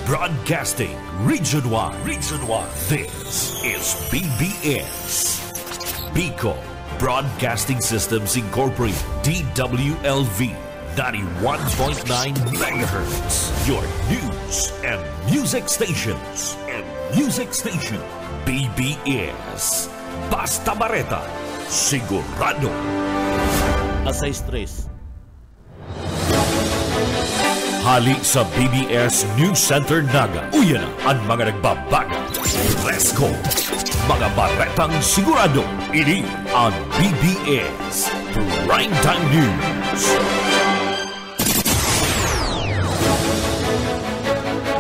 Broadcasting Region 1. This is BBS. Bicol Broadcasting Systems Incorporated. DWLV 91.9 MHz. Your news and music stations. BBS. Basta Bareta. Sigurado. Asay stress. Hali sa BBS News Center Naga. Uyan ang mga nagbabaga. Presko. Mga baretang sigurado. Ini ang BBS Primetime News.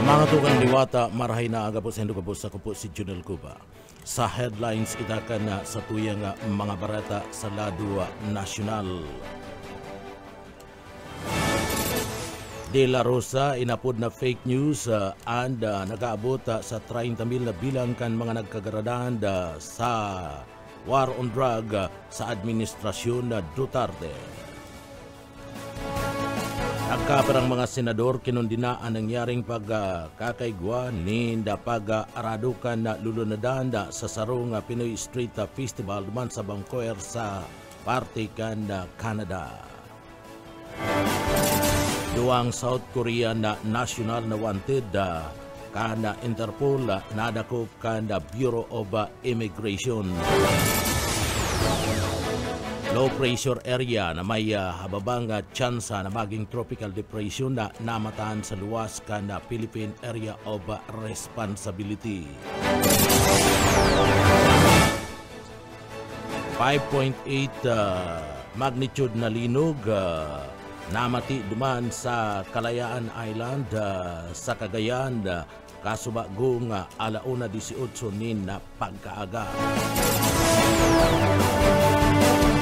Mga tukang liwata, marahay na aga po sa Hindu Kapos. Ako po si Junel Cuba. Sa headlines, itakan na sa tuyang mga barata sa lado nasyonal. De La Rosa inapod na fake news and nag-aabot sa 30,000 na bilang kan mga nagkagaradan sa war on drug sa administrasyon na Duterte. Nagkaparang mga senador kinundina ang nangyaring pagkakaigwa ni pag-aradukan na lulunadan sa sarong Pinoy Street Festival duman sa Vancouver sa parte kan Canada. Duang South Korea na national na wanted kana Interpol nadakop kana Bureau of Immigration. Low pressure area na may hababang tsansa na maging tropical depression na namataan sa luwas kana Philippine Area of Responsibility. 5.8 magnitude na linog namati duman sa Kalayaan Island sa Cagayan kasubagong alauna 18 nin na pagkaaga.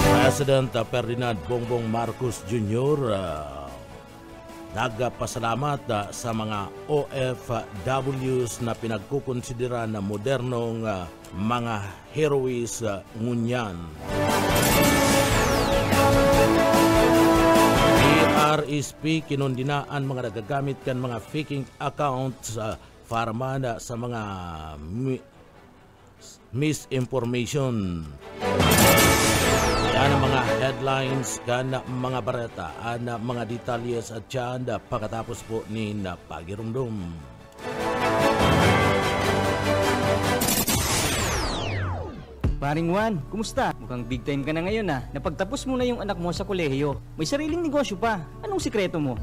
President Ferdinand Bongbong Marcos Jr. Nagpasalamat sa mga OFWs na pinagkukonsidera na modernong mga heroes ngunyan. RSP kinundinaan mga nagagamit kan mga faking accounts para man sa mga misinformation. Yan ang mga headlines kan mga bareta at mga detalyes at yan pagkatapos po ni Pagirumdum. Paring Juan, kumusta? Mukhang big time ka na ngayon ah. Napagtapos mo na yung anak mo sa kolehiyo. May sariling negosyo pa. Anong sikreto mo?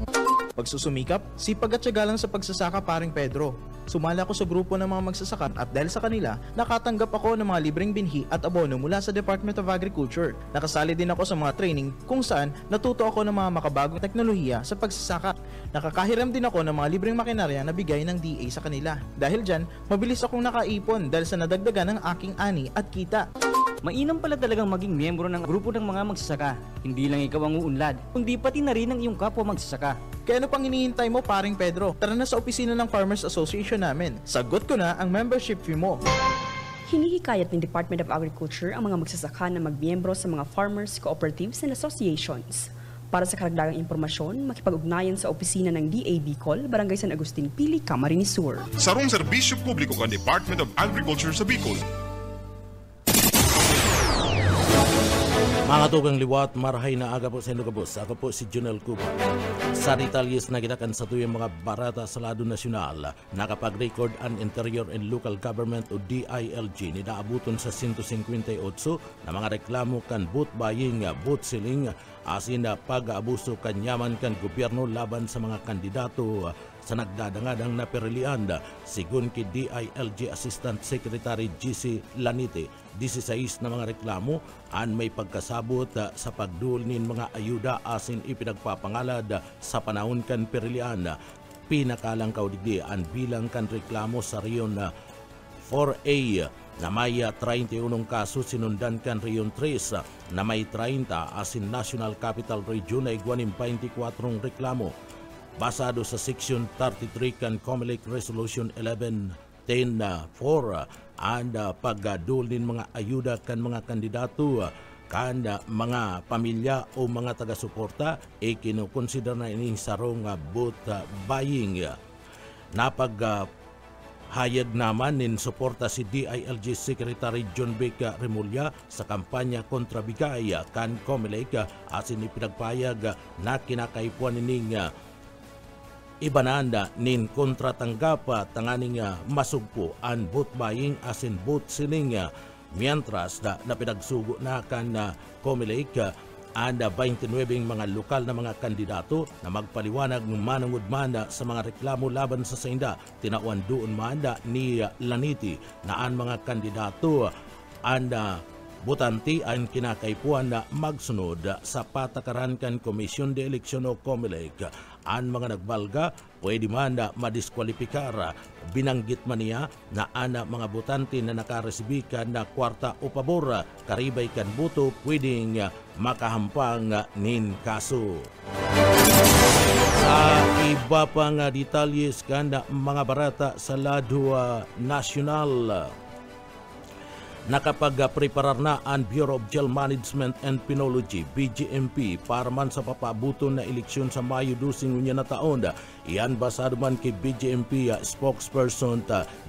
Pagsusumikap, sipag at tiyaga lang sa pagsasaka, paring Pedro. Sumala ako sa grupo ng mga magsasaka at dahil sa kanila, nakatanggap ako ng mga libreng binhi at abono mula sa Department of Agriculture. Nakasali din ako sa mga training kung saan natuto ako ng mga makabagong teknolohiya sa pagsasaka. Nakakahiram din ako ng mga libreng makinarya na bigay ng DA sa kanila. Dahil dyan, mabilis akong nakaipon dahil sa nadagdagan ng aking ani at kita. Mainam pala talagang maging miyembro ng grupo ng mga magsasaka. Hindi lang ikaw ang uunlad, kundi pati na rin ang iyong kapwa magsasaka. Kaya ano pang hinihintay mo, paring Pedro? Tara na sa opisina ng Farmers Association namin. Sagot ko na ang membership fee mo. Hinihikayat ng Department of Agriculture ang mga magsasaka na magmiyembro sa mga farmers, cooperatives and associations. Para sa karagdagang impormasyon, makipag-ugnayan sa opisina ng DA Bicol, Barangay San Agustin Pili, Camarines Sur. Sarong serbisyo publiko ka Department of Agriculture sa Bicol. Mga tugang liwat, marahay na aga po sa Hindu Kapos. Ako po si Junel Cuba. Sa detalyes na gitakan sa tuyang mga barata sa lado nasyonal, nakapag-record ang Interior and Local Government o DILG nidaabuton sa 158 na mga reklamo kan boot buying, boot selling, asin na pag-aabuso kan yaman kan gobyerno laban sa mga kandidato sa nagdadangadang na perilian. Sigun ki DILG Assistant Secretary GC Lanite, 16 na mga reklamo an may pagkasabot sa pagdulnin mga ayuda asin ipinagpapangalad sa panahon kan perilian. Pinakalang kaudigdi ang bilang kan reklamo sa Riyon 4A na may 31 kaso sinundan kan Riyon 3 na may 30 asin National Capital Region ay iguaning 24 reklamo. Basado sa Section 33 kan COMELEC Resolution 11-10-4 and pagdulnin mga ayuda kan mga kandidato kan mga pamilya o mga taga-suporta kinukonsider na ini sarong boot buying. hayag naman nin suporta si DILG Secretary John Beca Remulla sa kampanya kontra bigay kan COMELEC asin ipinagpayag na kinakaipuan ning ibananda nin kontratanggap tanganing masugpo an vote buying asin vote selling mientras na pinagsugo na kan COMELEC and 29 mga lokal na mga kandidato na magpaliwanag manungod man sa mga reklamo laban sa sainda. Tinauan doon man ni Laniti na ang mga kandidato ang butanti ang kinakaipuan na magsunod sa patakaran kan Komisyon de Eleksyon o COMELEC. Ang mga nagbalga pwede man na madiskwalipikar. Binanggit man niya na ang mga butante na nakaresbikan na kwarta o pabor karibay kan boto pwedeng makahampang nin kaso. Sa iba pang detalyes kan mga barata sa lado nasyonal, nakapag-preparar na ang Bureau of Jail Management and Penology, BJMP, para man sa papabuto na eleksyon sa Mayo 12 na taon. Iyan basado man kay BJMP spokesperson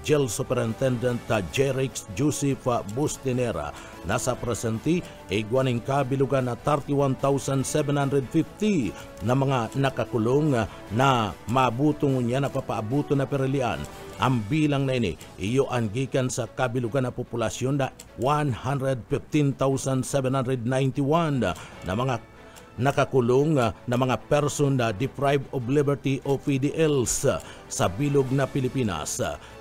Jail Superintendent Jerix Joseph Bustinera. Nasa presenti, igwaning kabilugan na 31,750 na mga nakakulong na mabutong niya na papaabuto na perilian. Ang bilang na ini, iyo ang gikan sa kabilugan na populasyon na 115,791 na mga nakakulong na mga person na deprived of liberty o PDLs sa bilog na Pilipinas.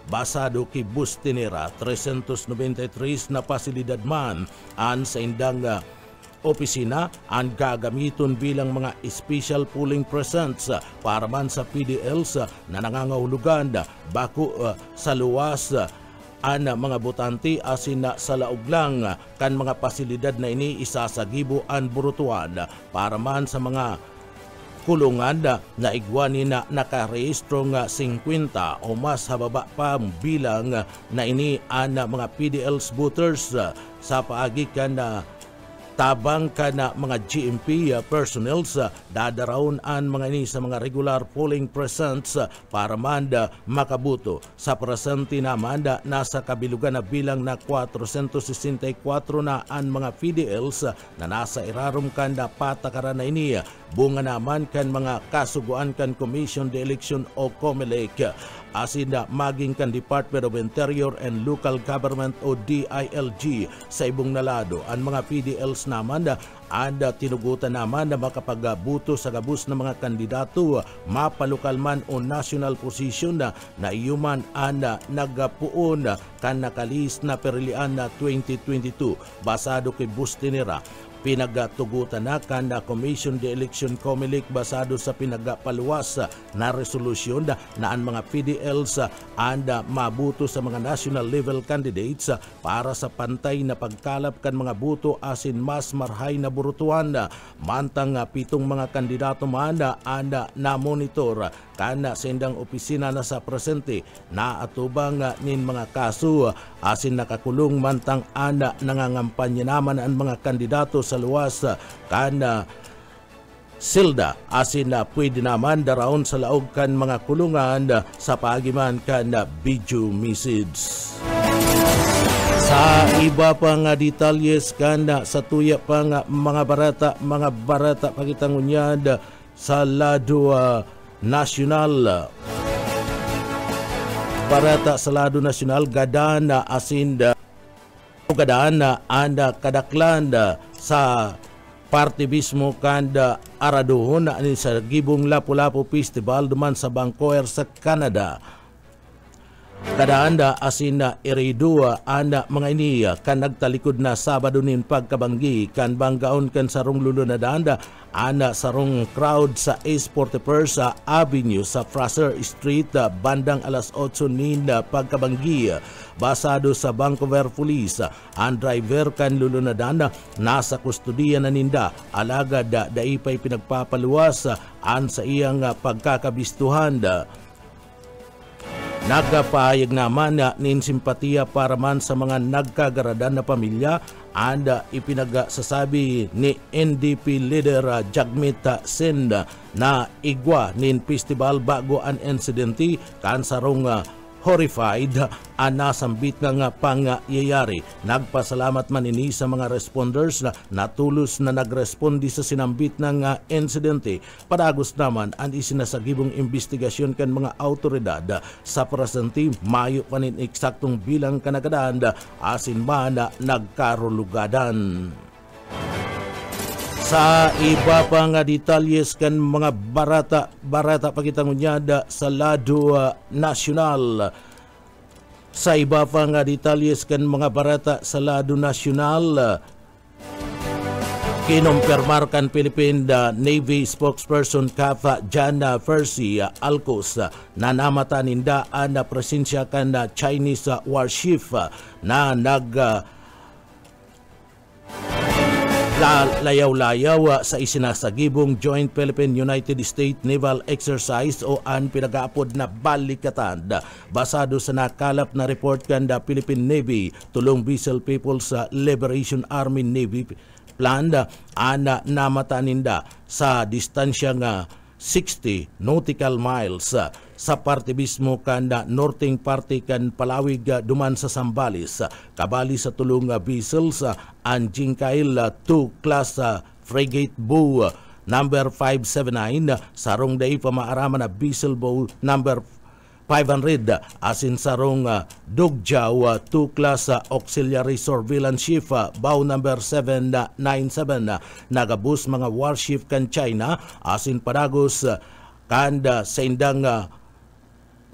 Basado kay Bustinera, 393 na pasilidad man ang sa indang opisina ang gagamiton bilang mga special polling presence para man sa PDLs na nangangahulugan bako sa luwas ang mga botante asin sa laog lang kan mga pasilidad na ini isasagibo ang burutuan para man sa mga kulungan na igwanin na nakarehistro nga 50 o mas hababa pa bilang na ini ang mga PDLs voters sa paagikan na tabang ka na mga GMP personnels dadaraon ang mga ini sa mga regular polling presence para manda makabuto. Sa presente naman nasa kabilugan na bilang na 464 na ang mga PDLs na nasa irarom kan patakaran na ini. Bunga naman kan mga kasuguan kan Commission de Election o COMELEC asin na maging kan Department of Interior and Local Government o DILG sa ibong nalado. Ang mga PDLs naman anda tinugutan naman na makapagbuto sa gabus ng mga kandidato mapalokal man o national position na iyuman anda nagapuon kan nakalis na perilian na 2022. Basado kay Bustinera, pinagatugutan na kan Commission de Election COMELEC basado sa pinagapaluwas na resolusyon na ang mga PDLs anda mabuto sa mga national level candidates para sa pantay na pagkalap kan mga buto asin mas marhay na burutuan. Mantang 7 mga kandidato man anda na monitor kan sa indang opisina na sa presente na atubang nin mga kaso asin nakakulong mantang anda nangangampanya naman ang mga kandidato sa luwas kan silda asin na pwede naman daraon sa laog kan mga kulungan sa pagiman kan video message. Sa iba pang detalyes kan sa tuya pang mga barata pagitangunyad sa lado nasyonal. Barata sa lado nasyonal gadaan asin gadaan anda kadaklan sa parte mismo kanda aradohon na sa Gibong Lapu-Lapu Festival duman sa Vancouver sa Canada. Kadaanda asin na iridua anda mga iniya kan nagtalikod na Sabado nin pagkabanggi kan banggaon kan sarong lulo na danda ana sarong crowd sa East 41st Avenue sa Fraser Street bandang alas 8 nin pagkabanggi. Basado sa Vancouver Police, ang driver kan lulo na danda nasa kustudiya na ninda alagad daipay pinagpapaluwas an sa iyang pagkakabistuhan. Nagpahayag naman nin simpatiya para man sa mga nagkagaradan na pamilya and ipinagsasabi ni NDP leader Jagmeet Singh na igwa nin festival bago an insidente kan sarong horrified nasambit nga pangyayari. Nagpasalamat man ini sa mga responders na tulos na nagrespondi sa sinambit ng insidente. Padagos naman ang isinasagibong investigasyon kan mga autoridad sa presente mayo panin eksaktong bilang kanagadaan asin man nagkarulugadan. Sa iba pa nga detalyes kan mga barata pagitangunyada sa lado nasyonal. Sa iba pa nga detalyes kan mga barata sa lado nasyonal, kinumpirmar kan Philippine Navy spokesperson Kafa Jana Percy Alcos na namataninda na presensya kan Chinese warship na layaw-layaw sa isinasagibong Joint Philippine-United States Naval Exercise o ang pinag-aapod na balikatan. Basado sa nakalap na report kan Philippine Navy, tulong Bicol People's Liberation Army Navy plan namataninda sa distansya nga 60 nautical miles sa parte mismo kan northing parte kan Palawig duman sa Zambales, kabali sa tulong vessels ang Jinkail 2 class frigate bow number 579, sarong day pamaaraman na vessel bow number 500 asin sarong Dugjaw 2 class auxiliary surveillance ship bow number 797 nagabus mga warship kan China asin padagos kanda sa indang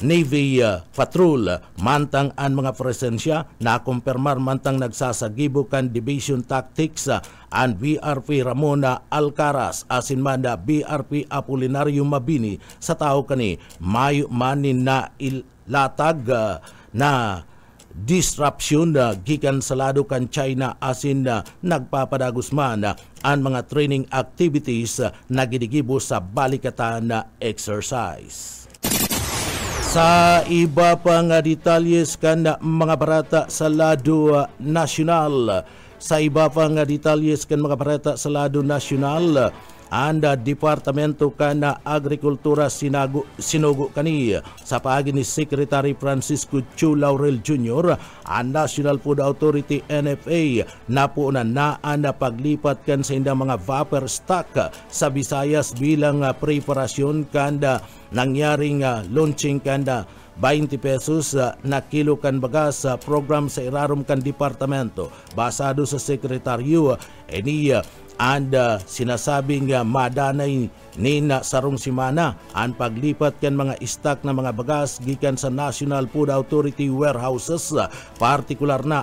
Navy patrol mantang ang mga presensya na kumpirmar mantang nagsasagibo kan Division Tactics ang BRP Ramona Alcaraz asin man BRP Apolinario Mabini sa tao kani mayo manin na ilatag na disruption gikan sa lado kan China asin nagpapadagos man ang mga training activities na gidigibo sa balikatan exercise. Sa iba pa nga detalyes kan mga barata sa lado nasyonal, sa iba pa nga detalyes kan mga barata sa lado nasyonal, ang Departamento kan Agrikultura sinugo kani sa paagi ni Secretary Francisco Chu Laurel Jr. ang National Food Authority NFA na po na paglipat kan sa indang mga vapor stock sa Visayas bilang preparasyon kan nangyaring launching kan 20 pesos na kilo kan bagas sa program sa irarom kan departamento. Basado sa sekretaryo and sinasabing madanay ni sarong simana ang paglipat kan mga stock na mga bagas gikan sa National Food Authority warehouses, partikular na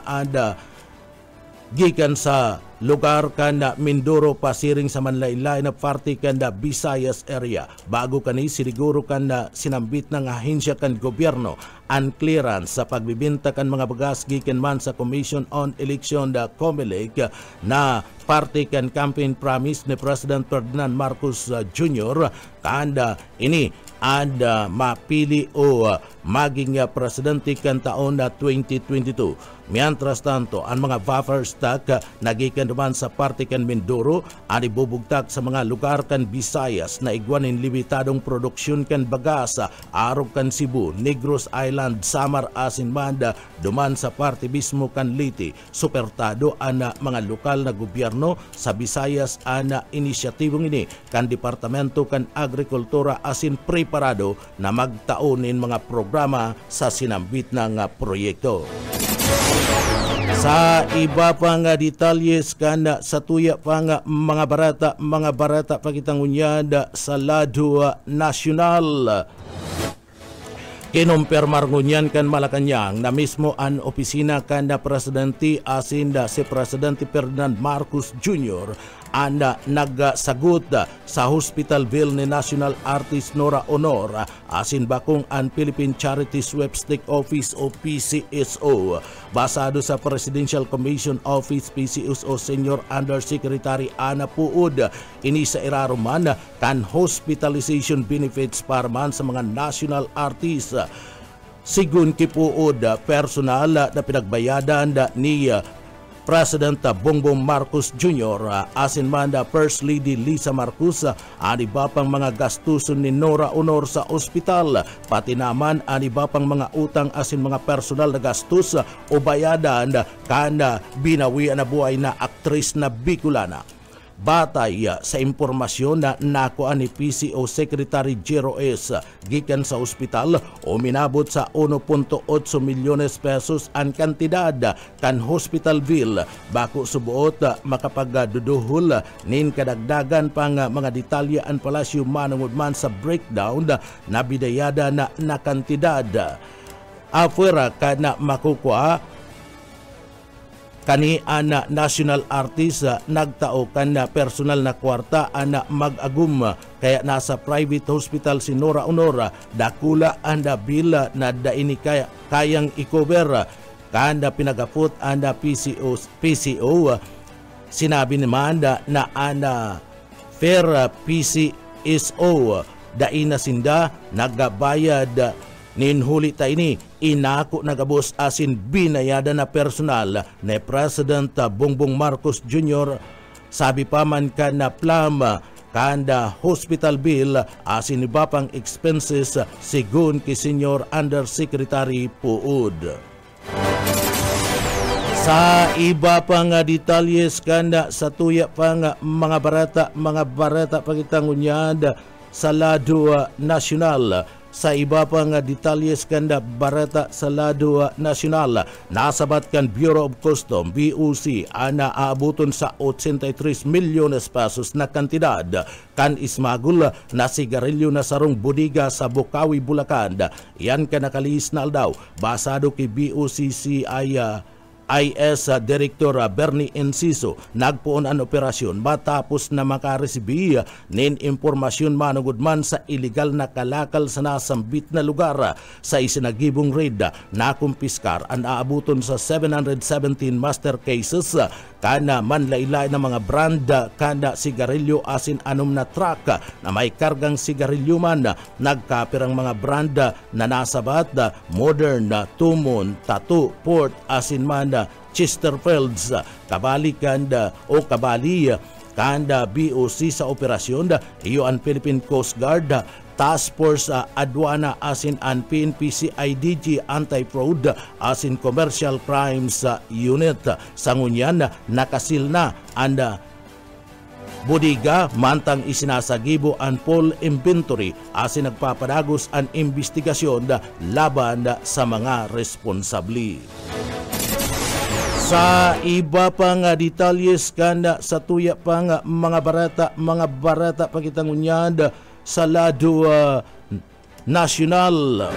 gikan sa lugar kan Mindoro pasiring sa manlaylay na parte kan Visayas area. Bago kani siniguro kan sinambit ng ahensya kan gobyerno ang clearance sa pagbibenta kan mga bagas gikan man sa Commission on Election COMELEC na parte kan campaign promise ni President Ferdinand Marcos Jr. kanda ini and mapili o maging presidente kan taon 2022. Mientras tanto, ang mga buffer stock nagikan naman sa parte kan Mindoro ang ibubugtak sa mga lugar kan Visayas na igwanin limitadong produksyon kan bagas arog kan Cebu, Negros Island, Samar, asin Manda duman sa parte mismo kan Leyte. Supertado ang mga lokal na gobyerno sa Visayas ang inisyatibong ini kan Departamento kan Agrikultura asin preparado na magtaonin mga programa sa sinambit ng proyekto. Sa iba pa nga detalyes kan sa tuya pa nga mga barata pakitang unyada sa lado nasyonal. Kinumpirmar ngunyan kan Malacanang na mismo ang opisina kan na Presidente asin si Presidente Ferdinand Marcos Jr. ang nagsagot sa hospital bill ni National Artist Nora Honor asin bakong ang Philippine Charity Sweepstake Office o PCSO. Basado sa Presidential Commission Office PCSO Senior Undersecretary Ana Puud, ini sa iraruman kan hospitalization benefits para man sa mga national artists. Sigun kipuod personal na pinagbayadan ni President Bongbong Marcos Jr. Asin man First Lady Lisa Marcos ani ba pang mga gastuson ni Nora Honor sa ospital, pati naman ani ba pang mga utang asin mga personal na gastos o bayadan kana binawi na buhay na aktris na Bicolana. Batay sa impormasyon na nakuha ni PCO Secretary Jero S. gikan sa ospital, uminabot sa 1.8 milyones pesos ang kantidad kan hospital bill. Bako subuot makapagduduhol nin kadagdagan pang mga detalye ang palasyo manungod man sa breakdown na bidayada na kantidad. Afuera ka na makukuha kani ana national artist nagtao kan na personal na kwarta ana mag-agum kaya nasa private hospital si Nora Honor dakula anda bill na daini kayang i-cover kanda pinagapot anda PCO sinabi naman na ana fair PCSO daina sinda nagabayad ninhuli ta ini inako nagabos asin binayada na personal ni President Bongbong Marcos Jr. Sabi pa man ka na plum kanda hospital bill asin iba pang expenses sigun ki Senior Undersecretary Puud. Sa iba pang detalyes kanda sa tuya pang mga barata pagitangunyad sa lado nasyonal. Sa iba pang detalyes kanda barata sa lado nasyonal, nasabat kan Bureau of Custom BOC ana aabuton sa 83 milyones pesos na kantidad kan ismagul na sigarilyo na sarong budiga sa Bukawi, Bulacan. Yan ka nakalis na aldaw basado kay BOCCI IS Director Bernie Enciso nagpuon ang operasyon matapos na makaresibi nin impormasyon manungod man sa illegal na kalakal sa nasambit na lugar. Sa isinagibong raid na kumpiskar ang aabuton sa 717 master cases kana manlaylay na mga brand kana sigarilyo asin anom na truck na may kargang sigarilyo man. Nagkapirang mga brand na nasabat Modern, Tumon, Tattoo, Port asin man Chesterfields, kabali kanda BOC sa operasyon iyo ang Philippine Coast Guard, Task Force Aduana asin ang PNP CIDG Anti-Fraud asin Commercial Crimes Unit. Sa ngunyan nakasil na ang budiga mantang isinasagibo ang full inventory asin nagpapadagos ang investigasyon laban sa mga responsabli. Sa iba pang detalyes kanda sa tuya pang mga barata pagitangunyad sa lado nasyonal.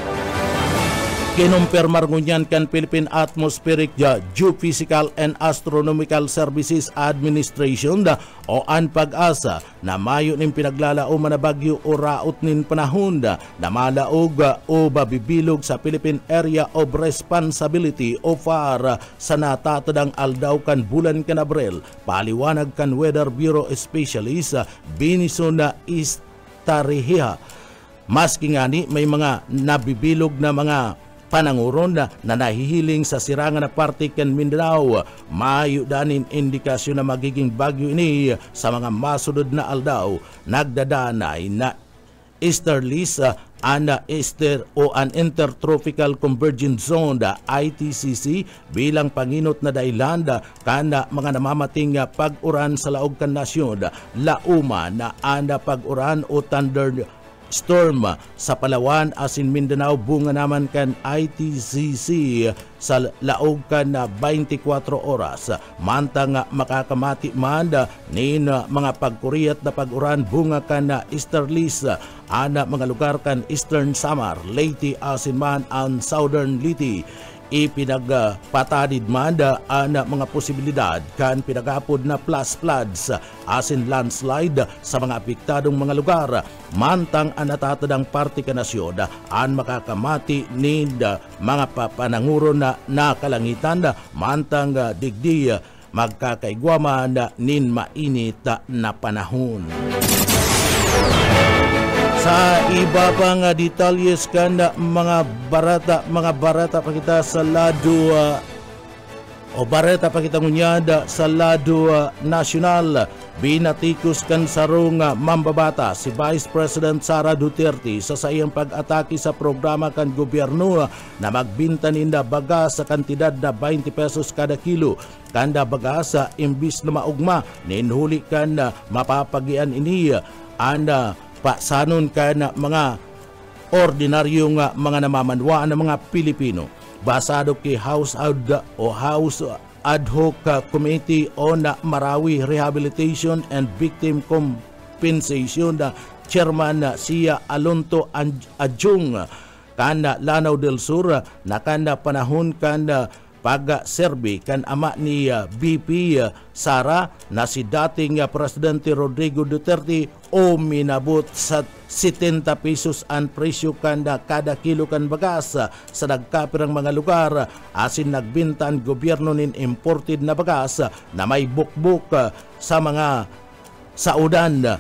Kinumpirmar ngunyan kan Philippine Atmospheric Geophysical and Astronomical Services Administration o an pag-asa na mayo ning pinaglalao man na bagyo o raot nin panahon na malaog o babibilog sa Philippine Area of Responsibility o FAR sa natatadang aldaw kan bulan kan Abril. Paliwanag kan Weather Bureau Specialist Binison Istarihiha. Maski ngani may mga nabibilog na mga pananguron na nahihiling sa sirangan na parte kan Mindanao, mayo danin indikasyon na magiging bagyo ini sa mga masunod na aldaw. Nagdadanay na easterlies an Intertropical Convergence Zone ITCC bilang panginot na dahilan kana mga namamating pag-uran sa laog kan nasyon. Lauma na ana pag-uran o thunder storm sa Palawan asin Mindanao bunga naman kan ITCC sa laog kan 24 oras. Mantang makakamati man nin mga pagkuriyat na pag-uran bunga kan easterlies ana mga lugar kan Eastern Samar, Leyte asin man ang Southern Leyte. Ipinagpatadid man ang mga posibilidad kan pinagapod na plus floods asin landslide sa mga apektadong mga lugar. Mantang ang natatadang parte ka nasyon ang makakamati ni mga papananguro na nakalangitan mantang digdi magkakaigwaman nin mainit na panahon. Sa iba pang detalyes kan mga barata pa kita sa lado O bareta pakitangunyada sa lado nasyonal, binatikos kan sarong mambabata si Vice President Sara Duterte sa sayang pag-atake sa programa kan gobyerno na magbinta ninda baga sa kantidad na 20 pesos kada kilo. Kanda baga sa imbis na maugma, ninhuli kan mapapagian ini ang pasanon kan mga ordinaryong mga namamanwa ng mga Pilipino. Basado kay House Ad Hoc Committee on Marawi Rehabilitation and Victim Compensation Chairman Sia Alonto Adjung kan Lanao del Sur na kan panahon kan pag-serbi kan ama ni VP Sara na si dating Presidente Rodrigo Duterte o minabot sa 70 pesos ang presyo kan kada kilo kan bagas sa nagkapirang mga lugar asin nagbintan gobyerno nin imported na bagas na may bukbuk sa mga saudan.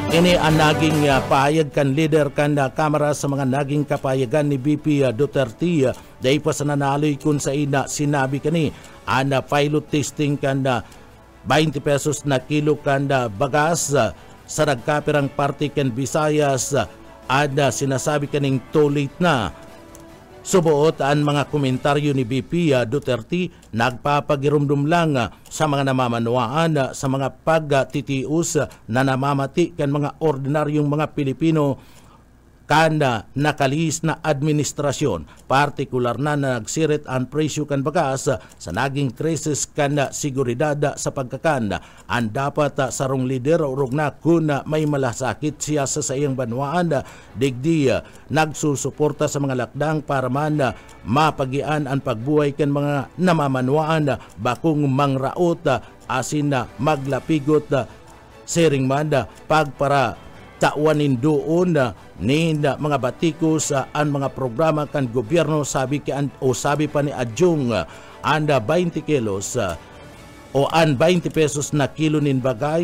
Ini ang naging pahayag kan leader kan kamera sa mga naging kapayagan ni BP Duterte. Dahil pa sa nanaloy kun sa ina sinabi kani ang pilot testing kan 20 pesos na kilo kan bagas sa nagkapirang parte kan Visayas at sinasabi kaning too late na. Subuot ang mga komentaryo ni BP Duterte nagpapagirumdum lang sa mga namamanwaan sa mga pagtitius na namamati kan mga ordinaryong mga Pilipino kan nakalis na administrasyon, partikular na nagsirit ang presyo kan bagas sa naging krisis kan seguridad sa pagkakan. Ang dapat sarong lider urog na kung may malasakit siya sa iyang banwaan, digdi nagsusuporta sa mga lakdang para man mapagian ang pagbuhay kan mga namamanwaan bakong mangraot asin maglapigot sering man pagpara tawanin doon ni mga batikos ang mga programa kan gobyerno sabi pa ni Adjung anda 20 kilos o an 20 pesos na kilo nin bagay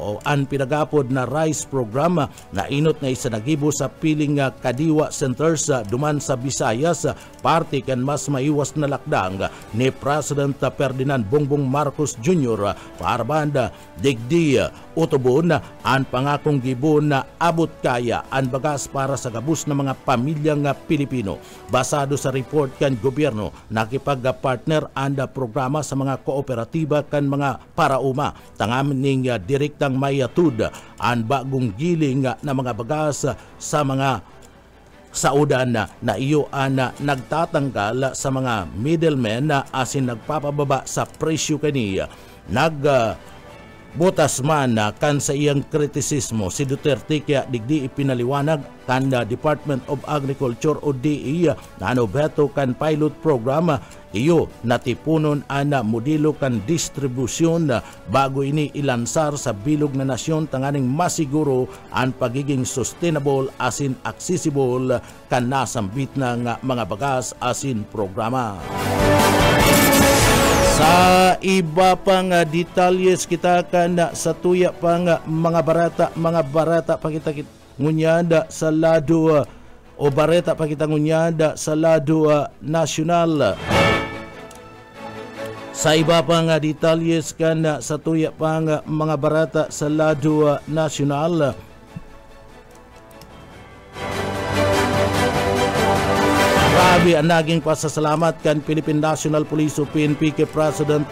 o an pinagapod na rice program na inot na isa nagibo sa piling kadiwa centers duman sa Visayas parte kan mas maiwas na lakdang ni President Ferdinand Bongbong Marcos Jr. para banda digdi utubon an pangakong gibon na abot kaya an bagas para sa gabus ng mga pamilyang Pilipino. Basado sa report kan gobyerno nakipag-partner ang programa sa mga kooperatiba kan mga parauma tangamin ning direktang mayatud ang bagong giling na mga bagas sa mga saudan na iyo ang nagtatanggal sa mga middlemen asin nagpapababa sa presyo kaniya. Butas man kan sa iyang kritisismo si Duterte kaya digdi ipinaliwanag kan Department of Agriculture o DE na beto kan pilot program iyo natipunon ang modelo kan distribusyon bago ini ilansar sa bilog na nasyon tanganing masiguro ang pagiging sustainable asin accessible kan nasambit ng mga bagas asin programa. Sa iba pang detalyes kita kan sa tuya pang mga barata pakita ngunyada sa lado o bareta pakita ngunyada sa lado nasyonal. Sa iba pang detalyes kan sa tuya pang mga barata sa lado nasyonal. Grabe ang naging pasasalamat kan Philippine National Police o PNP kay President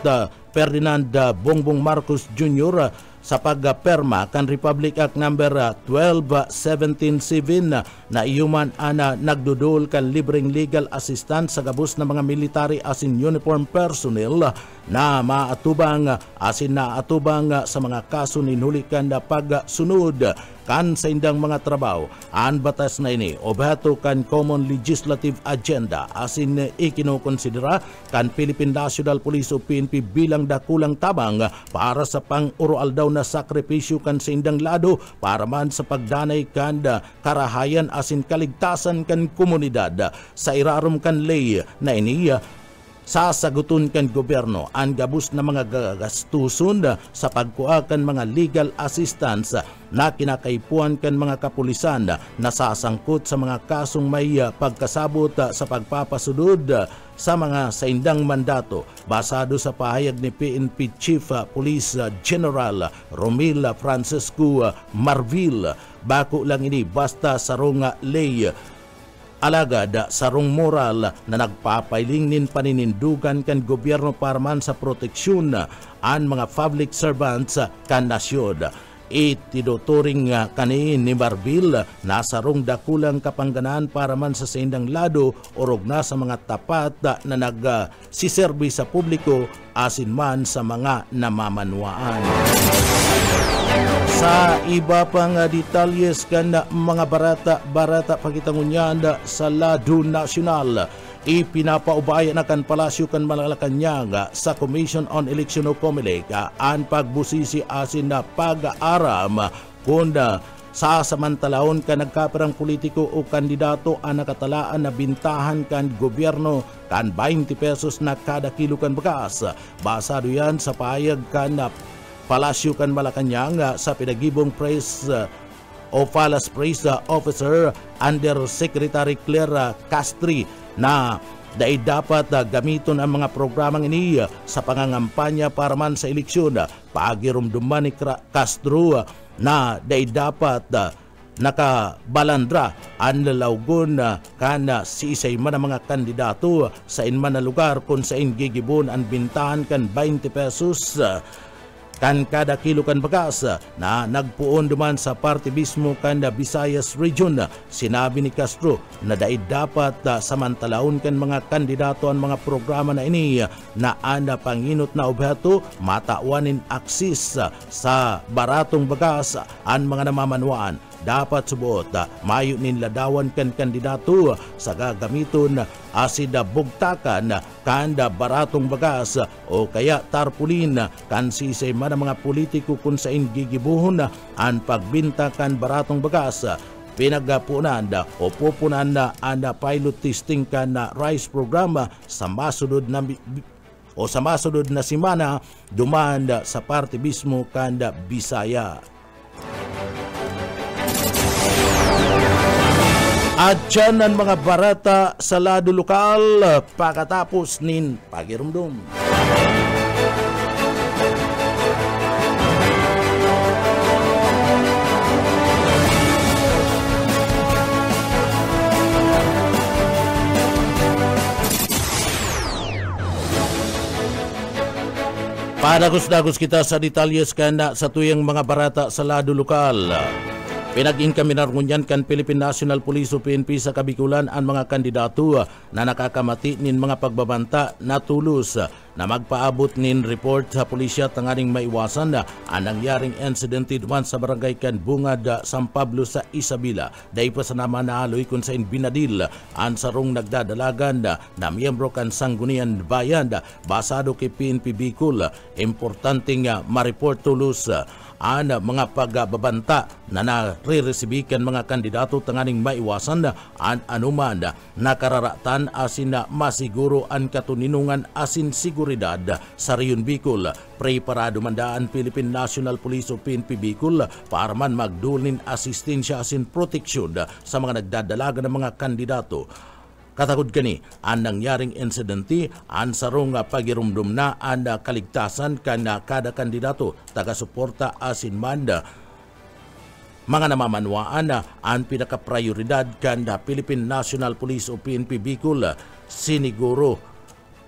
Ferdinand Bongbong Marcos Jr. sa pagperma kan Republic Act number 12177 na iyuman ana nagdudol kan libreng legal assistance sa gabos ng mga military asin uniform personnel na maatubang asin naatubang sa mga kaso ninhulikan na pagsunod kan sa indang mga trabaho. Ang batas na ini obhato kan Common Legislative Agenda asin ikinukonsidera kan Philippine National Police o PNP bilang dakulang tabang para sa pang-urual daw na sakripisyo kan sa indang lado para man sa pagdanay kan karahayan asin kaligtasan kan komunidad sa irarom kan lay na ini sasaguton kan gobyerno ang gabus na mga gastuson sa pagkuha kan mga legal assistance na kinakaipuan kan mga kapulisan na sasangkot sa mga kasong may pagkasabot sa pagpapasudod sa mga saindang mandato basado sa pahayag ni PNP Chief Police General Romil Francisco Marvil. Bako lang ini basta sarong lay alagad sarong moral na nagpapailing nin paninindugan kan gobyerno para man sa proteksyon an mga public servants kan nasyon. Itinuturing kani ni Marvil na sarong dakulang kapangganaan para man sa saindang lado orog na sa mga tapat na nagsiserbi sa publiko asin man sa mga namamanwaan. Sa iba pang detalyes kan mga barata pagitangunyan sa Lado Nacional, ipinapaubaya na kan Palasyo kan Malacanang sa Commission on Election o COMELEC ang pagbusisi asin na pag-aaram kung sa samantalahon ka nagkaperang politiko o kandidato ang nakatalaan na bintahan kan gobyerno kan 20 pesos na kada kilo kan bagas. Basado yan sa pahayag kan Palasyo kan Malacanang sa pinagibong press o Palace Press Officer Under Secretary Claire Castri na dahil dapat gamiton ang mga programang ini sa pangangampanya para man sa eleksyon. Pagirumduman ni Castro na dahil dapat nakabalandra ang lalawgon kana si isay man ang mga kandidato sa inman na lugar kung sa ingigibon ang bintahan kan 20 pesos kan kada kilo kan bagas na nagpuon duman sa parte mismo kan Visayas Region. Sinabi ni Castro na daig dapat samantalahon kan mga kandidato ang mga programa na ini na ana panginot na objeto matauanin aksis sa baratong bagas ang mga namamanwaan. Dapat subuot mayo ninladawan kan kandidato sa gagamiton asida bugtakan kanda baratong bagas o kaya tarpulin kan sisay man ang mga politiko kung sa gigibuhon ang pagbinta kan baratong bagas. Pinagapunan o pupunan na ang pilot testing kan rice program sa masunod na simana duman sa parte mismo kanda Bisaya. At dyan ang mga barata sa lado lokal pagkatapos nin pagirumdum. Padagos-dagos kita sa detalyes kana sa tuyang mga barata sa lado lokal. Pinag-inkaminarngunyan kan Philippine National Police o PNP sa Kabikulan ang mga kandidato na nakakamati nin mga pagbabanta na tulos na magpaabot nin report sa pulisya tanganing maiwasan ang nangyaring incident duman sa barangay kan Bungad, San Pablo sa Isabela. Dahil pa sa naman naaloy kung sa binadil ang sarong nagdadalagan na miyembro kan Sangguniang Bayan basado kay PNP Bicol. Importanteng ma-report tulos ang mga pagbabanta na nare-resibikan mga kandidato tanganing maiwasan ang anuman nakararatan asin na masiguro ang katuninungan asin seguridad sa Riyon Bicol. Preparado mandaan Philippine National Police o PNP Bicol para man magdulin asistensya asin proteksyon sa mga nagdadalaga ng mga kandidato. Katagod kani, ang nangyaring insidente, ang sarong pagirumdum na ang kaligtasan kan kada kandidato, taga-suporta asin manda, mga namamanwaan ang pinaka-prioridad kan Philippine National Police o PNP Bicol, siniguro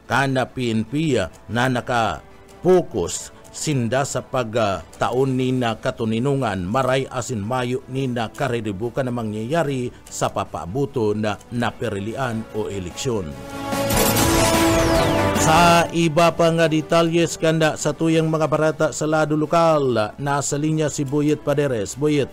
kan PNP na naka-focus sinda sa pagtaon ni na katuninungan maray asin mayo ni na karedibukan na mangyayari sa papaabuto na naperilian o eleksyon. Sa iba pang detalyes kanda sa tuyang mga barata sa lado lokal, nasa linya si Boyet Paderes. Boyet.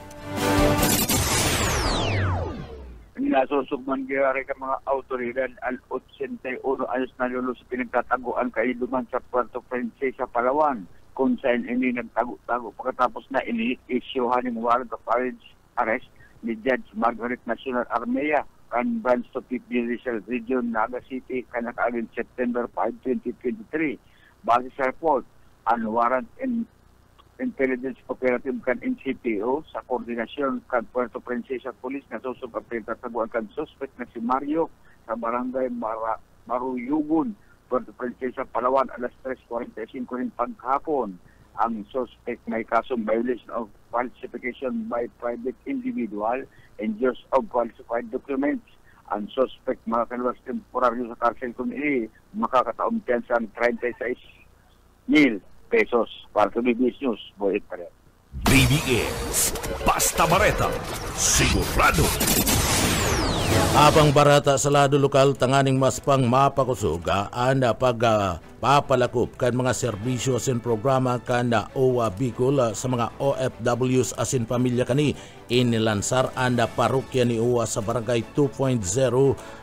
Nasusugman gayari ka mga autoridad al 81 ayos na lulo sa pinagtataguan kaiduman sa Puerto Princesa, Palawan. Kung saan ini nagtago-tago pagkatapos na ini-issuehan ng warrant of arrest ni Judge Margaret Nacional Armea kan branch to Judicial Region Naga City kanakaagin September 5, 2023. Base sa report, ang warrant intelligence operative kan NCPO sa koordinasyon kan Puerto Princesa Police na susog ang pinagtataguan kan suspect na si Mario sa barangay Maruyugon, Puerto Princesa, Palawan, alas 3:45 rin paghapon. Ang suspect may kasong violation of falsification by private individual and use of falsified documents. Ang suspect makakalwas temporaryo sa karsel community, makakataong piyansa ng 36,000 pesos. Para sa BBS News, Boyet pa rin. BBS, Basta Bareta, sigurado. Abang barata sa lado lokal tanganing mas pang mapakusuga anda pagpapalakop kan mga serbisyo asin programa kanda OWA Bicol sa mga OFWs asin pamilya kani inilansar anda parokya ni OWA sa barangay 2.0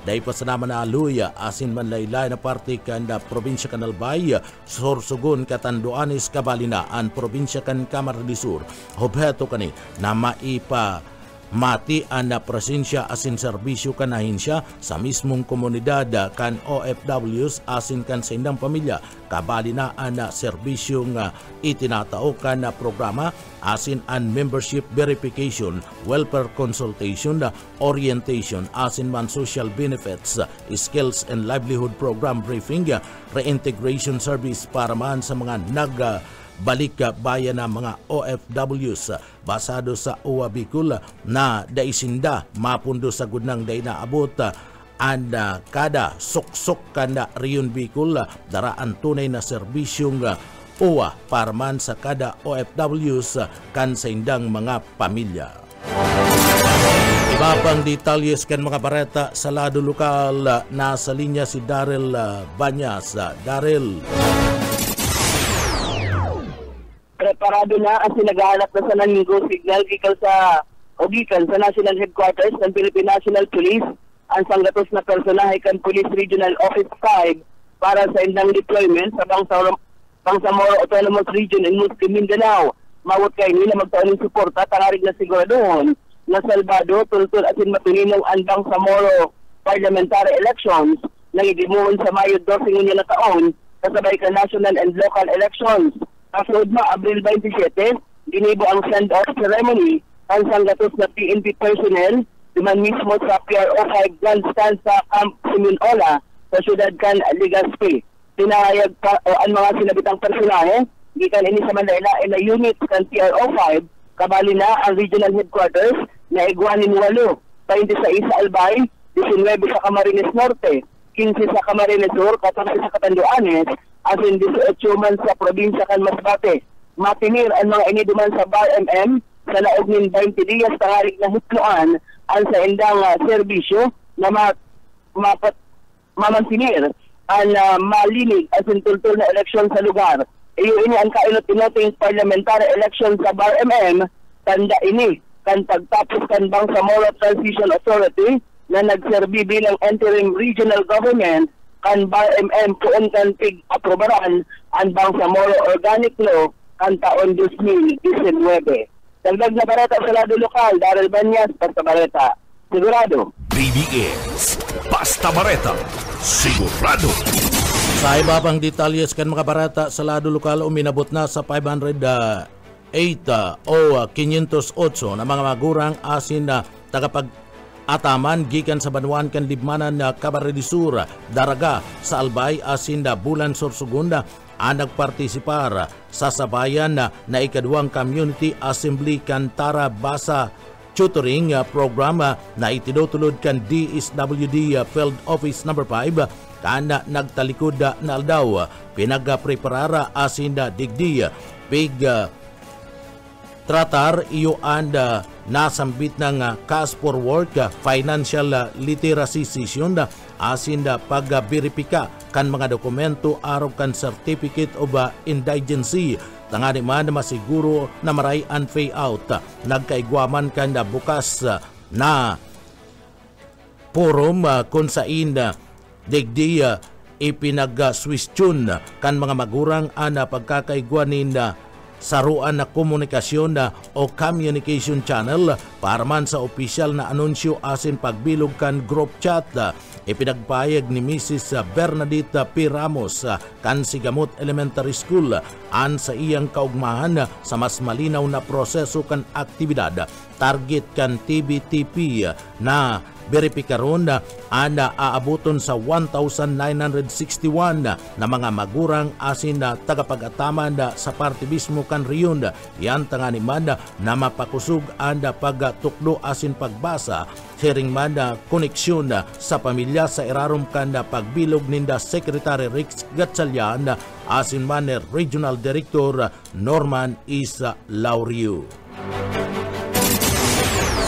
dahil pa sa naman na Aluya asin manlaylay na parte kanda probinsya kan Albay, Sorsogon, Catanduanes, Cabalinaan, probinsya kan Camarines Sur. Objeto kani na maipa mati ang presensya asin serbisyo kanahin siya sa mismong komunidad kan OFWs asin kan sa indang pamilya kabali na ang serbisyo nga itinatao kan programa asin an membership verification, welfare consultation, orientation asin man social benefits, skills and livelihood program briefing, reintegration service para man sa mga balik bayan ng mga OFWs basado sa OWA Bicol na daisinda mapundo sa gudnang day na abot anda kada suksok kanda Riyon Bicol daraan tunay na serbisyong OWA para man sa kada OFWs kan sa indang mga pamilya. Iba pang detalyes kan mga bareta sa lado lokal, nasa linya si Daryl Banyas. Daryl. Preparado na ang sinagahanap na sa nangigo signal gikan sa National Headquarters ng Philippine National Police ang sanggatos na personahe kan Police Regional Office 5 para sa indang deployment sa Bangsamoro Autonomous Region in Muslim Mindanao. Mawat kay nila magtaon ng suporta tangarig na siguraduhon na salbado tultul asin matuninong ang Bangsamoro parliamentary elections na idimuon sa Mayo 12 ngunya na taon kasabay ka national and local elections. Kasunod na Abril 27, ginibo ang send-off ceremony ang sanggatos na PNP personnel duman mismo sa PRO 5 grandstand sa Camp Siminola sa syudad kan Legazpi. Pinahayag pa ang mga sinabitang personahe gikan ini sa Manila na unit kan PRO 5 kabali na ang regional headquarters na Iguanin 8, 26 sa Albay, 19 sa Camarines Norte, 15 sa Camarines Sur, 14 sa Catanduanes, asin 18 man sa probinsya kan Masbate. Matinir ang mga iniduman sa BAR-MM sa laog ng 20 días tangarig na hutloan ang sa indang serbisyo na mamantinir ang malinig asin tultul na eleksyon sa lugar. Iyo ini ang kainot-inoting parliamentary election sa BAR-MM, tanda ini kan pagtapos kan Bangsamoro Transition Authority na nagserbi bilang interim regional government kan BAR-MM kuon kan tig-aprobaran ang Bangsamoro Organic Law kan taon 2019. Dagdag na bareta sa lado lokal, Daryl Banyas, Basta Bareta, sigurado. BBS, Basta Bareta, sigurado. Sa iba pang detalyes kan mga barata sa lado lokal, uminabot na sa 508 o 508 na mga magurang asin na tagapag-ataman gikan sa Banwan kan Libmanan na Camarines Sur, Daraga sa Albay asin na Bulan Sorsogon ang nagpartisipar sa sabayan na ikaduang Community Assembly kan Tara Basa Tutoring Program na itinutulod kan DSWD Field Office No. 5 kan nagtalikod na aldaw pinagpreparara asin na digdi big tratar iyo and nasambit ng cash for work financial literacy session asin na pagberipika kan mga dokumento araw kan certificate of indigency tangani man masiguro na maray and payout nagkaigwaman kan na bukas na forum kung sain digdi ipinag-swistyon kan mga magurang ana pagkakaigwanin saruan na komunikasyon o communication channel para man sa opisyal na anunsyo asin pagbilog kan group chat. Ipinagpayag ni Mrs. Bernadette P. Ramos kan Sigamot Elementary School an sa iyang kaugmahan sa mas malinaw na proseso kan aktibidad target kan TBTP na beripikaron ana aabuton sa 1,961 na mga magurang asin na tagapag-ataman sa partibismo kan riyon. Yan tangani man na mapakusog anda pagtukdo asin pagbasa sharing man koneksyon sa pamilya sa irarom kan pagbilog ninda Secretary Rex Gatchalian asin man Regional Director Norman Isa Laurio.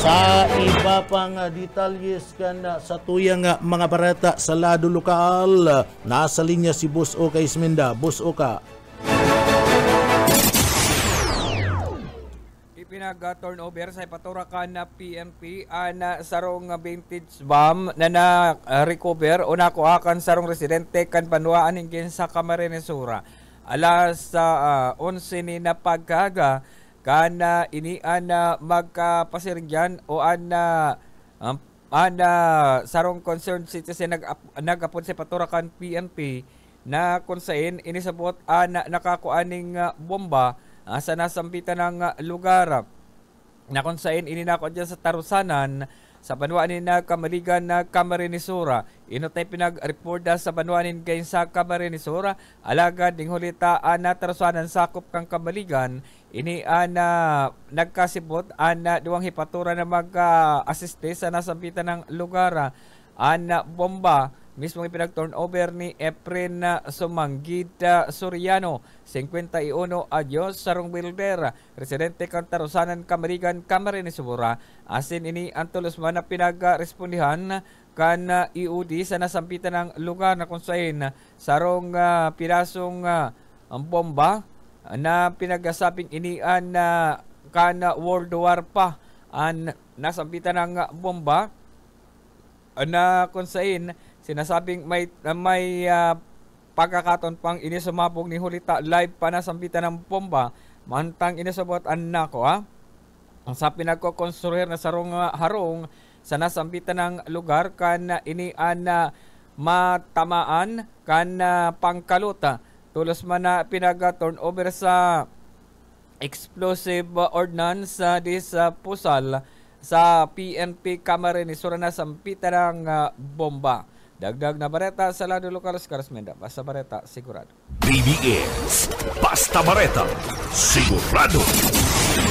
Sa iba pang detalyes kan sa tuyang mga bareta sa lado lokal, nasa linya si Boss Oka Isminda. Boss Oka. Ipinag-turnover sa ipaturakan na PNP na sarong vintage bomb na na-recover o nakuha kan sarong residente kan Banwaan hingin sa Camarines-Sur. Alas 11 ni na pagkaga kana ini ana magkapasiringyan o ana sarong concerned citizen nagapon sa paturakan PNP na kunsain inisabot ana nakakuaning bomba sa nasampitan ng lugar na kunsain ininako dyan sa Tarusanan sa Banwaanin na Kamaligan na Camarines-Sur. Inotay pinag-report sa Banwaanin kayo sa Camarines-Sur. Alagad ding hulita na Tarusanan sakop kang Kamaligan. Ini ana nagkasibot ana duwang hipatura na mag-assiste sa nasampitan ng lugar. Ana bomba mismo ipinag-turnover ni Efren Sumanggid Soriano, 51 anyos, sarong builder, residente kan Tarusanan, Kamaligan, Camarines-Sur. Asin ini ang tulos man na pinag-respondihan kan EOD sa nasampitan ng lugar na kunsain sarong pirasong bomba na pinagasabing inian na kan World War pa ang nasampitan ng bomba na kunsain sinasabing may pagkakaton pang inisumabog ni hulita live pa na sambitan ng bomba mantang inisabot ang nako sa pinagkokonstruir na sarong harong sa nasambitan ng lugar kan inian na matamaan kan pangkaluta tulos man na pinag-turnover sa explosive ordnance sa Pusal sa PNP Camarines-Sur na sampitan ng bomba. Dagdag na bareta sa lado lokal sa Carasmenda. Basta bareta, sigurado. BBS, Basta Bareta, sigurado.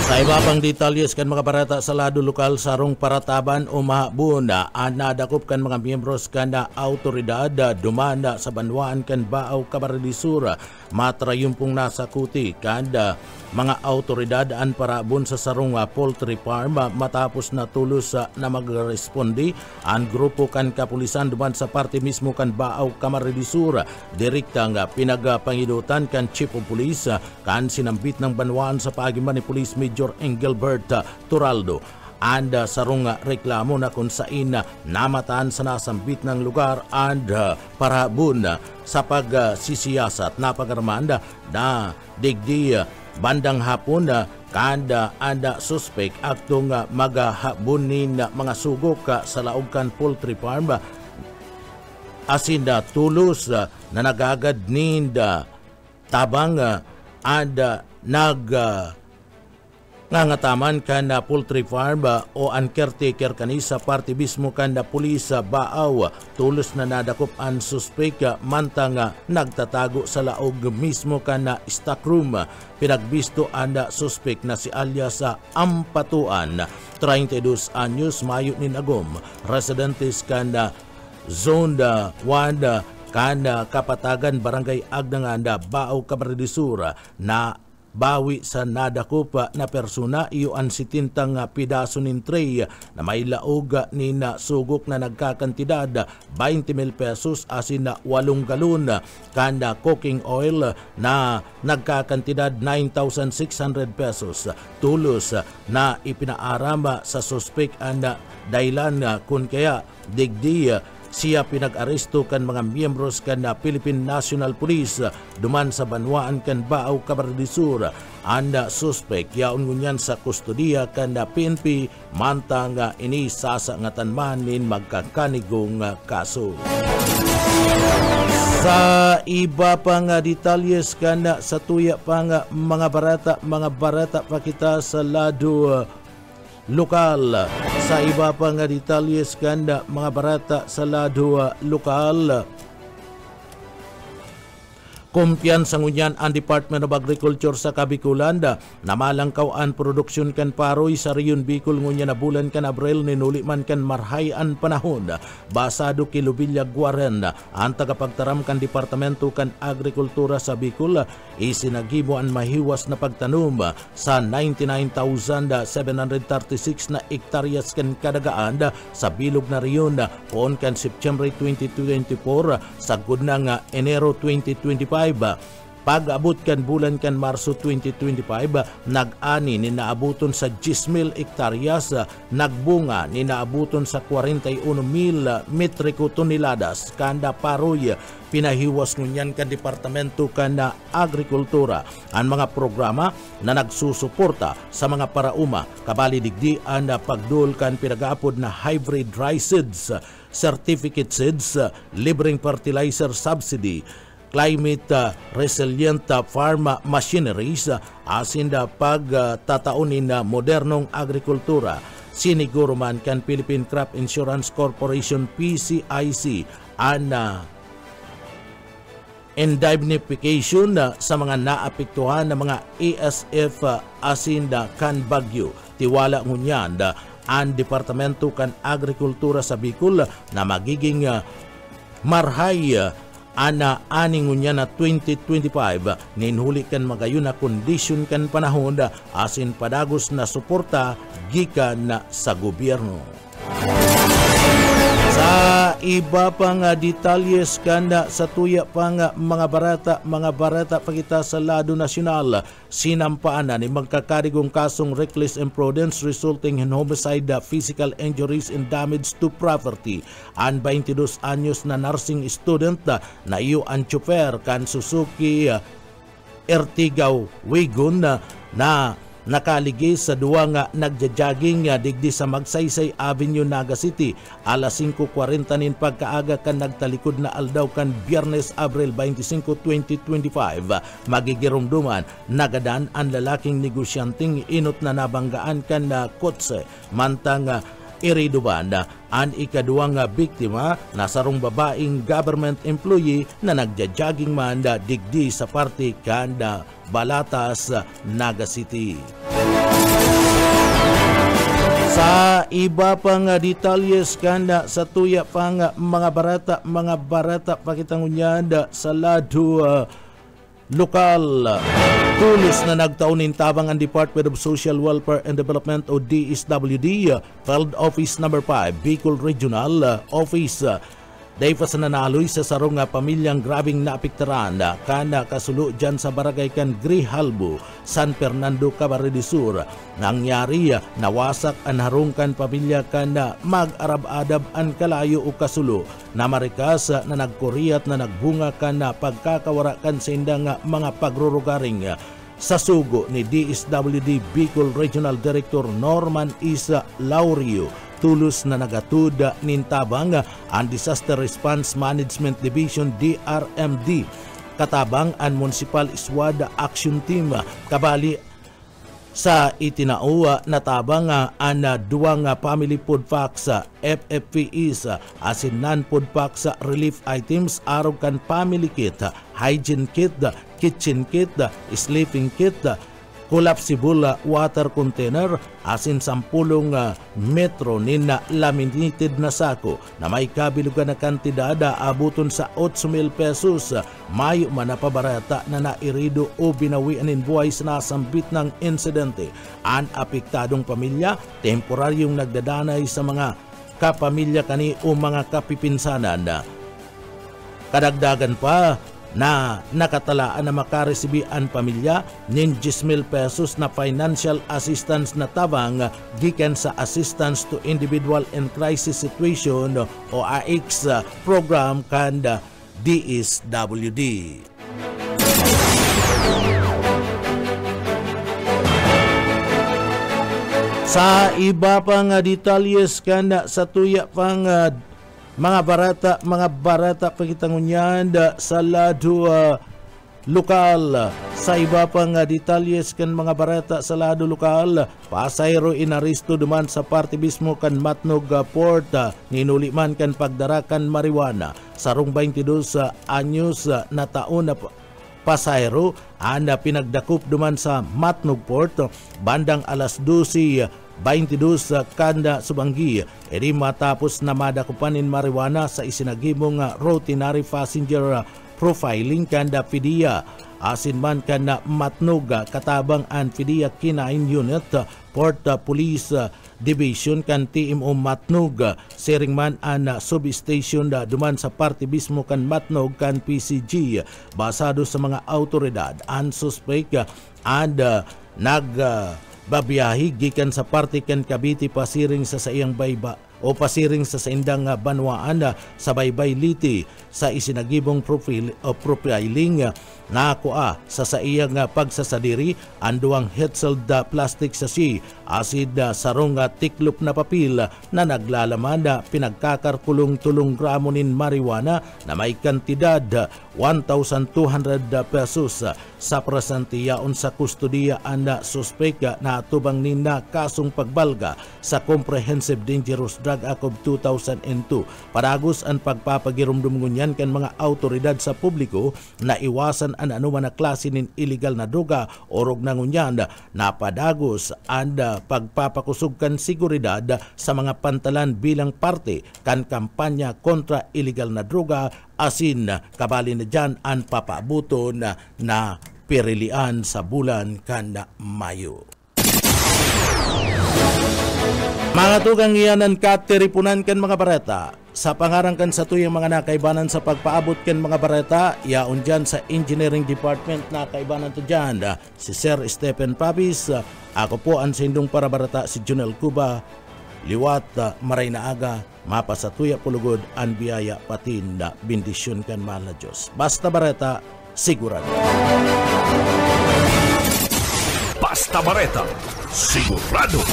Sa iba pang detalyes kan mga bareta sa lado lokal sarong parataban o mahabon nadakop kan mga miyembros kan na autoridad dumanda sa Banwaan kan Baaw Camarines-Sur matrayumpong nasa kuti kan mga autoridad an parabon sa sarong poultry farm matapos na tulos na magrespondi ang grupo kan kapulisan duman sa parte mismo kan Baaw Camarines-Sur direkta nga pinagapangidutan kan Chief of Police kan sinambit ng Banwaan sa pagiman ni Police Major Engelbert Turaldo. And sarong reklamo na kung saan namataan sa nasambit ng lugar and parabon sa pagsisiyasat na pagarmanda na digdi bandang hapon kanda anda suspect aktong magahabunin mga sugok sa laog kan poultry farm asin tulos na nagagad ninda tabang anda ngangataman kan na poultry farm o ang caretaker kanisa party mismo kan na pulis Baaw tulos na nadakop ang suspect mantang nagtatago sa laog mismo kan na stock room. Pinagbisto ang suspect na si alias Ampatuan 32 anyos mayo ni Nagom residentes kan na zone 1 kan Kapatagan Barangay Agnanganda Baaw Camarines-Sur na bawi sa nadakop na persona iyo ang sitintang pidaso nin tray na may laog ni na sugok na nagkakantidad 20,000 pesos asin na 8 galon kanda cooking oil na nagkakantidad 9,600 pesos tulos na ipinaaram sa suspect ang dailan kun kaya digdi siya pinag-aresto kan mga miyembros kan Philippine National Police duman sa Banwaan kan Baaw, Camarines Sur. Anda suspect yaon ngunyan sa kustodiya kan PNP mantang ini sasangatan manin magkakanigong kaso. Sa iba pang detalyes kan sa tuya pang mga barata pa kita sa lado lokal. Sa iba pang detalyes kan mga barata sa lado lokal, kumpiyansa ngunyan ang Department of Agriculture sa Kabikulan na malangkawan produksyon kan paroy sa Riyon Bicol ngunyan na bulan kan Abril ninuli man kan marhayan panahon. Basado Kilubilla Guaren ang tagapagtaram kan Departamento kan Agrikultura sa Bicol isinagimo ang mahiwas na pagtanom sa 99,736 na hektaryas kan kadagaan sa bilog na Riyon poon kan September 2024 sa gudnang Enero 2025. Pag-abot kan bulan kan Marso 2025, nag-ani ni naabuton sa 10,000 hektaryas, nagbunga ni naabuton sa 41,000 metriko toneladas kanda paroy. Pinahiwas ngunyan kan Departamento kan Agrikultura ang mga programa na nagsusuporta sa mga parauma kabali digdian na pagdul kan pinag-aapod na hybrid dry seeds, certificate seeds, libreng fertilizer subsidy, climate resilient farm machineries, asin da pagtataunin na modernong agrikultura. Siniguro man kan Philippine Crop Insurance Corporation PCIC ang indemnification sa mga naapektuhan ng mga ASF asin da kan bagyo. Tiwala ngunyan ang Departamento kan Agrikultura sa Bicol na magiging marhay aning unya na 2025 ninhuli kan magayon na kondisyon kan panahon asin padagos na suporta gikan sa gobyerno. Sa iba pang detalyes kan sa tuya pang mga barata pa kita sa lado nasyonal, sinampaan na ni magkakarigong kasong reckless imprudence resulting in homicide, physical injuries and damage to property. Ang 22 anyos na nursing student na iyo ang tsuper kan Suzuki Ertiga Wagon na nakaligis sa duwa nga nagja-jogging digdi sa Magsaysay Avenue, Naga City. Alas 5:40 nin pagkaaga kan nagtalikod na aldaw kan Biyernes, Abril 25, 2025. Magigirumduman nagadan ang lalaking negosyanteng inot na nabanggaan kan na kotse mantang iriduban. Ang ikaduang biktima na sarong babaeng government employee na nagja-jogging man digdi sa parte kanda Balatas, Naga City. Sa iba pang detalyes kanda sa tuya pang mga barata pakitangunyan sa lado lokal. Tulos na nagtaunin tabang ang Department of Social Welfare and Development o DSWD Field Office No. 5 Bicol Regional Office. Dahil pa sa nanaloy sa sarong pamilyang grabing naapektaran kana kasulo dyan sa barangay kan Grijalbo, San Fernando, Camarines Sur. Nangyari nawasak ang harungkan pamilya kana mag-arab-adab ang kalayo o kasulo na marikas na nagkuriyat na nagbunga kana pagkakawara kan sa indang mga pagrurugaring. Sa sugo ni DSWD Bicol Regional Director Norman Isa Laurio, tulos na nagatud nintabang ang Disaster Response Management Division DRMD katabang ang Municipal SWAT Action Team kabali sa itinauwa na tabang ang duwang family food packs FFPEs asin non-food packs relief items arog kan family kit, hygiene kit, kitchen kit, sleeping kit, collapsible water container asin 10 metro nina laminated na sako na may kabilugan na kantidad abuton sa 8,000 pesos. Mayo man na pabarata na nairido o binawian in buhay sa nasambit ng insidente. Ang apektadong pamilya temporaryong nagdadanay sa mga kapamilya kani o mga kapipinsanan. Kadagdagan pa na nakatalaan na makaresibi ang pamilya nin 10,000 pesos na financial assistance na tabang gikan sa Assistance to Individual in Crisis Situation o AICS program kan DSWD. Sa iba pang detalyes kan sa tuya pang mga barata pagitangunyan sa lado lokal. Sa iba pang detalyes kan mga barata sa lado lokal, pasayro inaristo duman sa parte mismo kan Matnog Port, ninuli man kan pagdarakan marijuana. Sarong 22 anyos na taon na pasayro ang pinagdakup duman sa Matnog Port bandang alas 12:22 kanda Subanggi, edi matapos na madakupanin marijuana sa isinagimong routinary passenger profiling kanda PDEA. Asin man kanda Matnog katabang ang PDEA K9 Unit Port Police Division kan TMO Matnog, sering man ang substation duman sa parte mismo kan Matnog kan PCG. Basado sa mga autoridad, ang suspect babiyahi gikan sa parte kan Cavite pasiring sa iyang bayba o pasiring sa indang banwaan sa Baybay Liti sa isinagibong profiling na sa iyang pagsasadiri ang duwang hetzel plastic sachet acid sarong tiklop na papel na naglalaman pinagkakarkulong 3 gramo nin marijuana na may kantidad 1,200 pesos. Sa presantiyaon sa kustodiya ang suspect na tubang nina kasong pagbalga sa Comprehensive Dangerous Drug Act of 2002. Paragos ang pagpapagirumdum ngunyan kan mga autoridad sa publiko na iwasan ang anuman na klase nin illegal na droga orog na ngunyan na padagos ang pagpapakusog kan seguridad sa mga pantalan bilang parte kan kampanya kontra illegal na droga, asin kabali na dyan ang papaabuton na pirilian sa bulan kan Mayo. Mga tugang iyanan katiripunan kan mga bareta. Sa pangarangkan sa tuyang mga nakaibanan sa pagpaabot kan mga bareta, yaon dyan sa Engineering Department nakaibanan to dyan. Si Sir Stephen Papis, ako po ang sindong para bareta si Junel Cuba, liwat maray na aga, mapasatuya pulugod ang biyaya patin na bendisyon kan mahal na Diyos. Basta bareta, sigurado. Basta bareta, sigurado.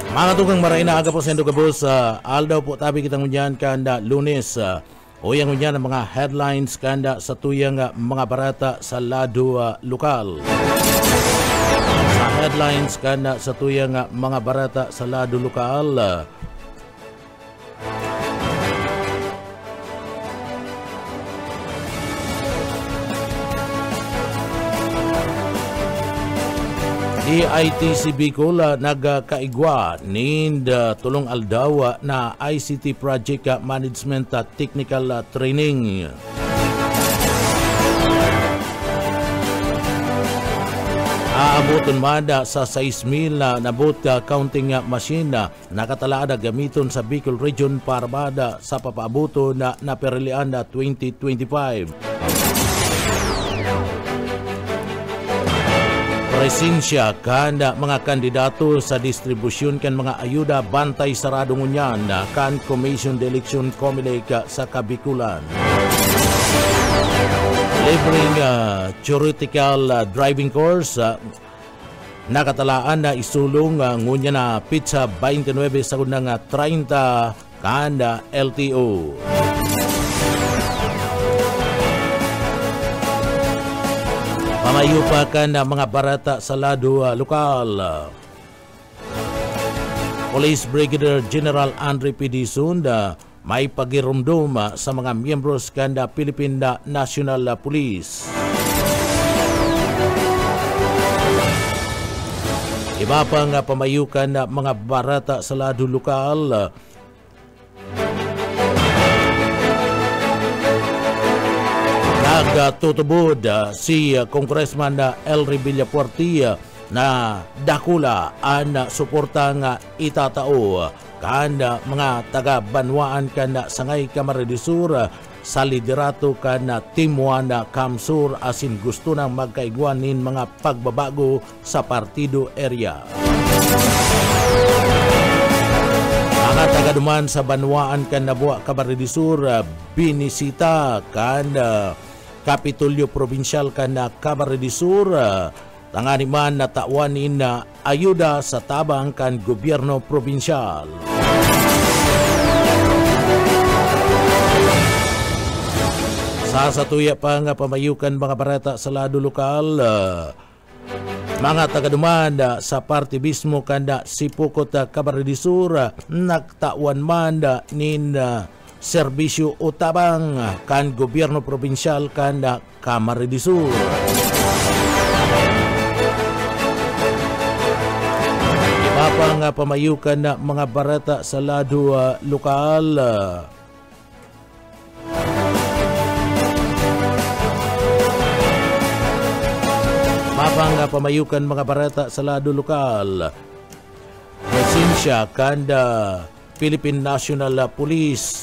Mga tugang maray na aga po sa Indogabos, aldaw po tabi kitang unyan kanda Lunes. O yang unyan ang mga headlines kanda sa tuyang mga barata sa lado lokal. Sa headlines kanda sa tuyang mga barata sa lado lokal. DITC Bicol nagkaigwa nin tulong aldaw na ICT Project Management Technical Training. Aabuton mada sa 6,000 na boat counting machine na nakatalaan na gamiton sa Bicol Region para mada sa papaabuto na naperilian na 2025. Presensya kan mga kandidato sa distribusyon kan mga ayuda bantay sarado ngunyan kan Commission de Election Comelec sa Kabikulan. Libreng theoretical driving course nakatalaan na isulong ngunya na pizza 29 sa unang 30 kan LTO. Pamayo pa kan mga barata sa lado lokal. Police Brigadier General Andre P. Dizon may pagirumdum sa mga miyembros kan Philippine National Police. Iba pang pamayukan mga barata sa lado lokal. Nagtutubod si Congressman Elry Villapuerti na dakula ang suporta nga itatao kan mga taga-banwaan kan sangay Camarines sa liderato kan Team 1 Kamsur asin gusto nang magkaigwanin mga pagbabago sa partido area. Mga taga-duman sa banwaan kan Nabuwa Camarines Sur binisita kan Kapitolyo Provincial kan Camarines Sur tangani man natawanin na ayuda sa tabang kan gobyerno probinsyal. Sa satuya pa nga pamayukan mga barata sa lado lokal, mga tagaduman sa party mismo kanda Sipukot Camarines Sur nagtawan man nin serbisyo o tabang kan gobyerno probinsyal kanda Camarines Sur. Iba pa nga pamayukan na mga barata sa lado lokal. Mapang pamayukan mga barata sa lado lokal. Presensya kanda Philippine National Police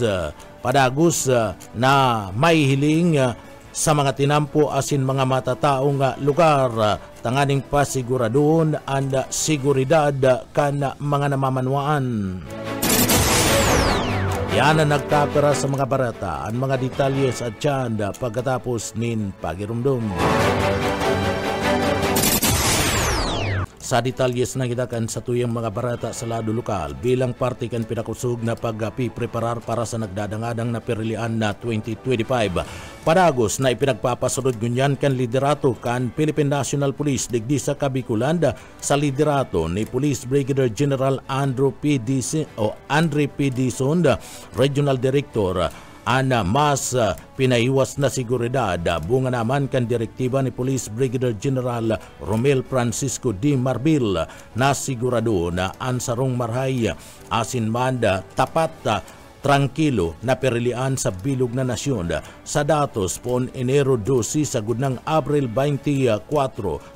padagos na may hiling sa mga tinampo asin mga matataong lugar tanganing pasiguradoon ang seguridad kan mga namamanwaan. Yan ang nagkapera sa mga barata ang mga detalyes at tiyan pagkatapos nin pagirumdum. Sa detalyes na gidakan sa tuyang mga barata sa lado lokal bilang parte kan pinakusog na pagpipreparar para sa nagdadangadang na perilian na 2025. Padagos na ipinagpapasunod ngunyan kan liderato kan Philippine National Police digdi sa Kabikulan sa liderato ni Police Brigadier General Andre P. Dizon, Regional Director ana mas pinaiwas na seguridad bunga naman kan direktiba ni Police Brigadier General Romel Francisco D. Marbil na sigurado na ang sarong marhay asin manda tapat tranquilo na perilian sa bilog na nasyon sa datos pon Enero 12 sa gudnang Abril 24,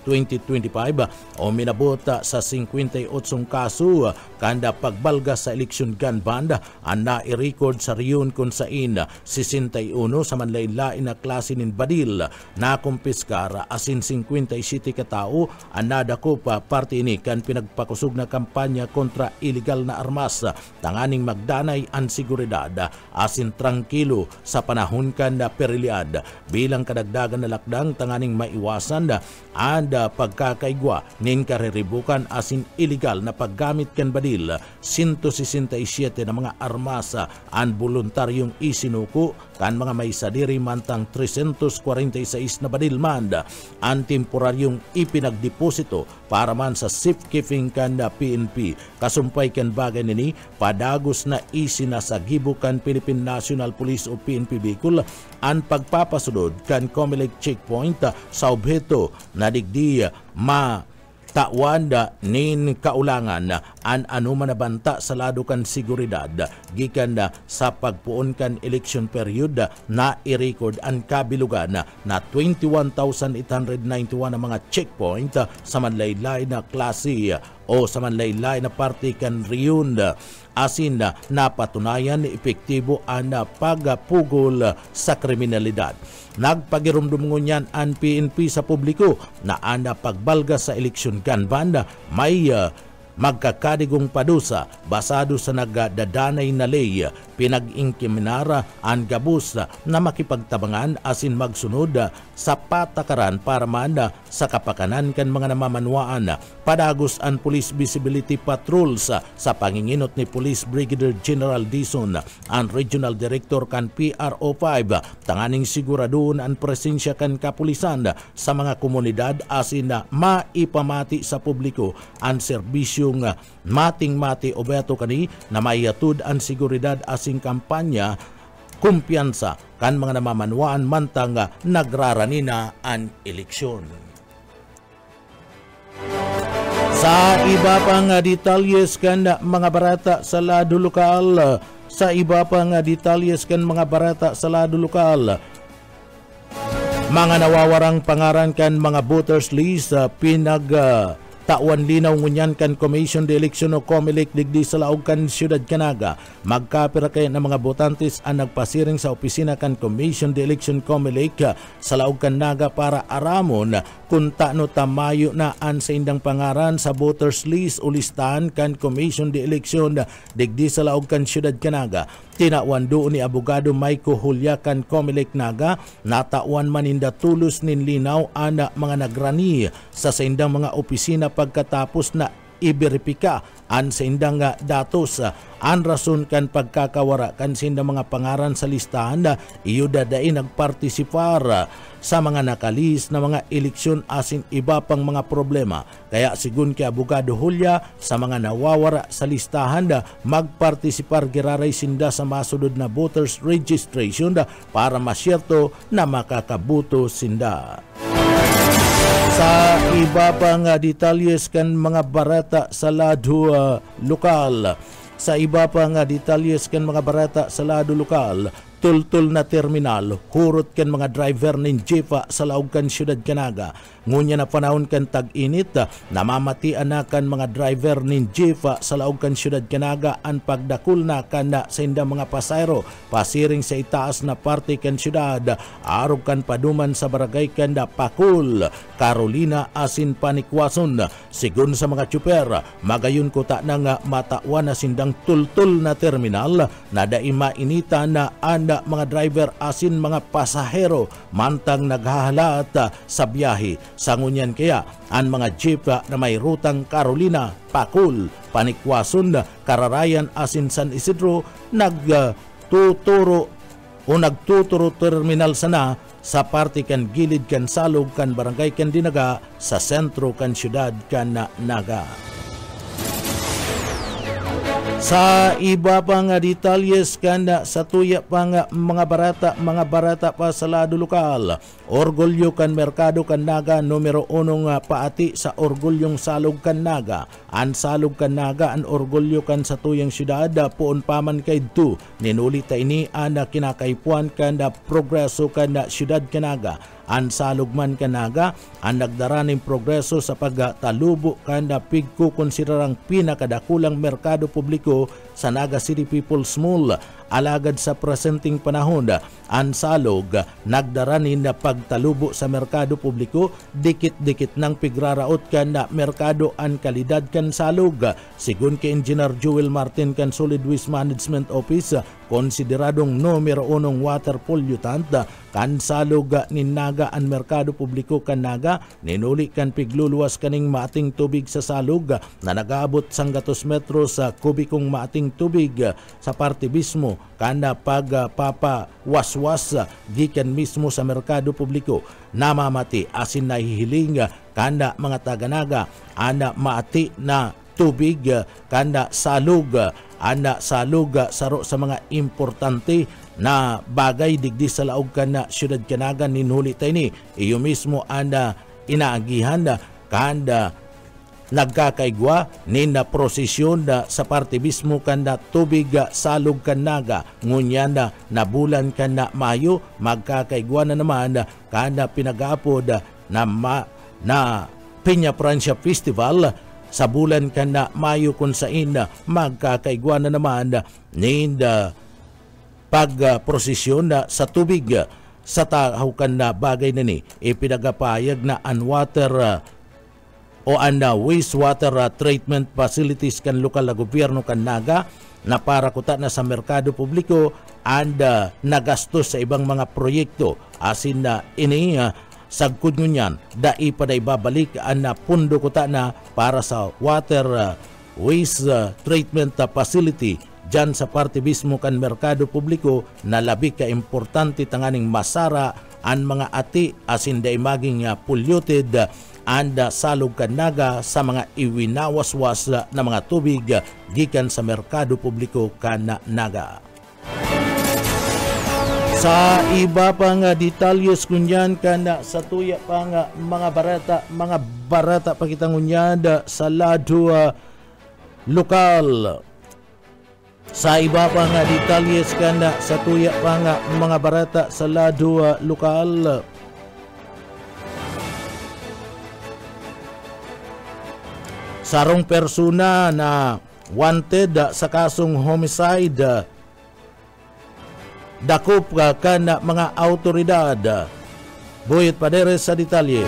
2025 o minabot sa 58 kaso kanda pagbalga sa eleksyon gun band ang nai-record sa riyon kung sain 61 sa manlain-lain na klase nin badil na kumpiskar asin 57 katao ang nadakop parte ini kan pinagpakusog na kampanya kontra illegal na armas tanganing magdanay ang seguridad asin tranquilo sa panahon kan na periliad bilang kadagdagan na lakdang tanganing maiwasan ang pagkakaigwa nin kariribukan asin illegal na paggamit kan badil 167 na mga armas ang voluntaryong isinuko kan mga may sadiri mantang 346 na badil man ang temporaryong ipinagdeposito para man sa safekeeping kan na PNP kasumpay kan bagay nini padagos na isinasagibukan Philippine National Police o PNP Bicol ang pagpapasunod kan Comelec checkpoint sa objeto na digdi tawanda nin kaulangan an anuman na banta sa lado kan seguridad gikan sa pagpuon kan election period na i-record ang kabilugan na 21,891 na mga checkpoint sa manlaylay na klase o sa manlaylay na parte kan riyon asin napatunayan epektibo ang pagpugol sa kriminalidad. Nagpagirumdum ngunyan ang PNP sa publiko na ang pagbalga sa eleksyon gun ban may magkakadigong padusa basado sa nagdadanay na ley pinag-inkiminara ang gabus na makipagtabangan asin magsunod sa patakaran para man sa kapakanan kan mga namamanwaan. Padagos ang Police Visibility Patrols sa panginginot ni Police Brigadier General Dizon ang Regional Director kan PRO5 tanganing siguradoon ang presensya kan kapulisan sa mga komunidad asin maipamati sa publiko ang serbisyo mating-mati o beto kani na maiatud ang seguridad asing kampanya kumpiyansa kan mga namamanwaan mantang nagraranina ang eleksyon. Sa iba pang detalyes kan mga barata sa lado lokal, mga nawawarang pangaran kan mga voters list tawan linaw ngunyan kan Commission de Election o COMELEC digdi sa laog kan Siyudad Canaga. Magkapira kay ng mga botantes ang nagpasiring sa opisina kan Commission de Election COMELEC sa laog kan Naga para aramon kung tano tamayo na an sa indang pangaran sa voters list o listahan kan Commission de Election digdi sa laog kan Siyudad Canaga. Tinawan doon ni abogado Maiko Hulya kan COMELEC Naga natawan maninda tulos nin linaw ana mga nagrani sa indang mga opisina pagkatapos na iberipika an sa indang datos an rason kan pagkakawara kan sa indang mga pangaran sa listahan iyo dadain nagpartisipar sa mga nakalis na mga eleksyon asin iba pang mga problema. Kaya sigun kay abogado Hulya sa mga nawawara sa listahan magpartisipar giraray sinda sa masunod na voters registration para masyerto na makakabuto sinda. Sa iba pang detalyes kan mga barata sa lado lokal. Sa iba pang detalyes kan mga barata sa lado lokal, tultul na terminal, hurot kan mga driver nin jeepa sa laog kan Siyudad Canaga. Ngunya na panahon kan tag-init, namamatian na kan mga driver nin jeepa sa laog kan Siyudad Canaga ang pagdakul na kan sa indang mga pasayro, pasiring sa itaas na parte kan siyudad, arog kan paduman sa barangay kan Pakul, Carolina asin Panikwason. Sigun sa mga tsuper, magayon ko ta nang matawan na sindang tultul na terminal na daima inita na anda mga driver asin mga pasahero mantang naghahalat sa biyahe. Sangunyan kaya ang mga jeep na may rutang Carolina, Pakul, Panikwason, Kararayan asin San Isidro nagtuturo terminal sana sa parte kan gilid kan salog kan barangay kan Dinaga sa sentro kan siyudad kan Naga. Sa iba pang detalyes kan sa tuya pang mga barata pa sa lado lokal, orgulyo kan merkado kan Naga numero 1 paati sa orgulyong salog kan Naga. An salog kan Naga an orgulyo kan sa tuyang siyudad puon paman kay tu ninulita ini an kinakaipuan kan progreso kan siyudad kan Naga. An salugman kan Naga ang nagdaraning progreso sa pagtalubo kan pigkukonsiderang pinakadakulang merkado publiko sa Naga City People's Mall. Alagad sa presenteng panahon, ang salog nagdaranin na pagtalubo sa merkado publiko, dikit-dikit ng pigraraot kan na merkado ang kalidad kan salog. Sigun kay Engineer Joel Martin kan Solid Waste Management Office, konsideradong numero 1 water pollutant kan salog ni Naga ang merkado publiko kan Naga, ninuli kan pigluluwas kaning maating tubig sa salog na nagaabot sang 200 metros sa kubikong maating tubig sa parte mismo kanda pagpapawaswas gikan mismo sa merkado publiko. Namamati asin nahihiling kanda mga taga-Naga anda maati na tubig kanda salug saro sa mga importante na bagay digdi sa laog kan Siyudad Canaga ninhuli tayni. Iyo mismo anda inaagihan kanda nagkakaigwa nina prosesyon sa parte mismo kanda tubig salog kan Naga. Ngunyan na bulan kan na Mayo magkakaigwa na naman kanda pinag-aapod na Peña Francia Festival sa bulan kan na Mayo kung saan magkakaigwa na naman ninda pagprosesyon sa tubig sa tahaw kan na bagay na ni ipinagapayag na unwater o ang wastewater treatment facilities kan lokal na gobyerno kan Naga na para kuta na sa merkado publiko and nagastos sa ibang mga proyekto asin na ini sagkod ngunyan dai pa day babalik ang pundo kuta na para sa water waste treatment facility dyan sa parte mismo kan merkado publiko na labi ka importante tanganing masara ang mga ati asin day maging polluted and salog kan Naga sa mga iwinawaswas na mga tubig gikan sa merkado publiko kan Naga. Sa iba pang detalyes kunyan kan sa tuya pang mga barata pakitangunyan sa lado lokal. Sa iba pang detalyes kan sa tuya pang mga barata sa lado lokal. sarong persona na wanted sa kasong homicide dakop ka na mga autoridad. Buyit Paderes sa detalye.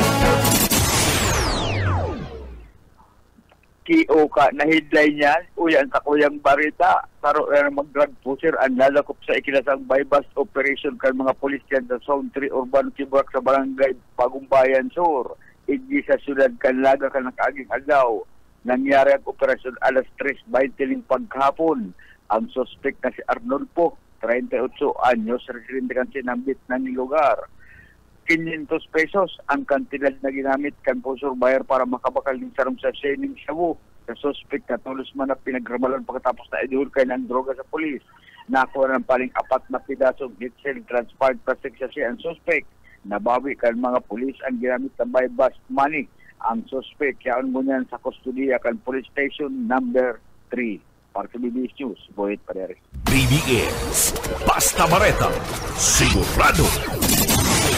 Kio ka na headline yan, uyan sa kuyang barita, taro na mag-drug pusher ang lalakop sa ikinasang bypass operation kan mga pulis yan sa Zone 3 Urban Tiburak sa Barangay Pagumbayan Sur. Hindi sa syudad Kanlaga ka nakaaging agaw. Nangyari ang operasyon alas 3:20 paghapon. Ang suspect na si Arnolfo, 38 anyos, residente kan sinambit na ni lugar. 500 pesos ang kantidad na ginamit kan pusher buyer para makabakal ng sarong sa Shening Shabu. Sa suspect na tulos man na pinagramalan pagkatapos na idulkay ng droga sa polis. Nakuha ng paling 4 na pidasong hitsel transpired plastic sa siya ang suspect. Nabawi kan mga polis ang ginamit na bypass money. Ang suspect yaon mo niyan sa kustudiya kan police station number 3. Para sa BBS News, Boyet Paderes. BBS Basta Bareta, sigurado.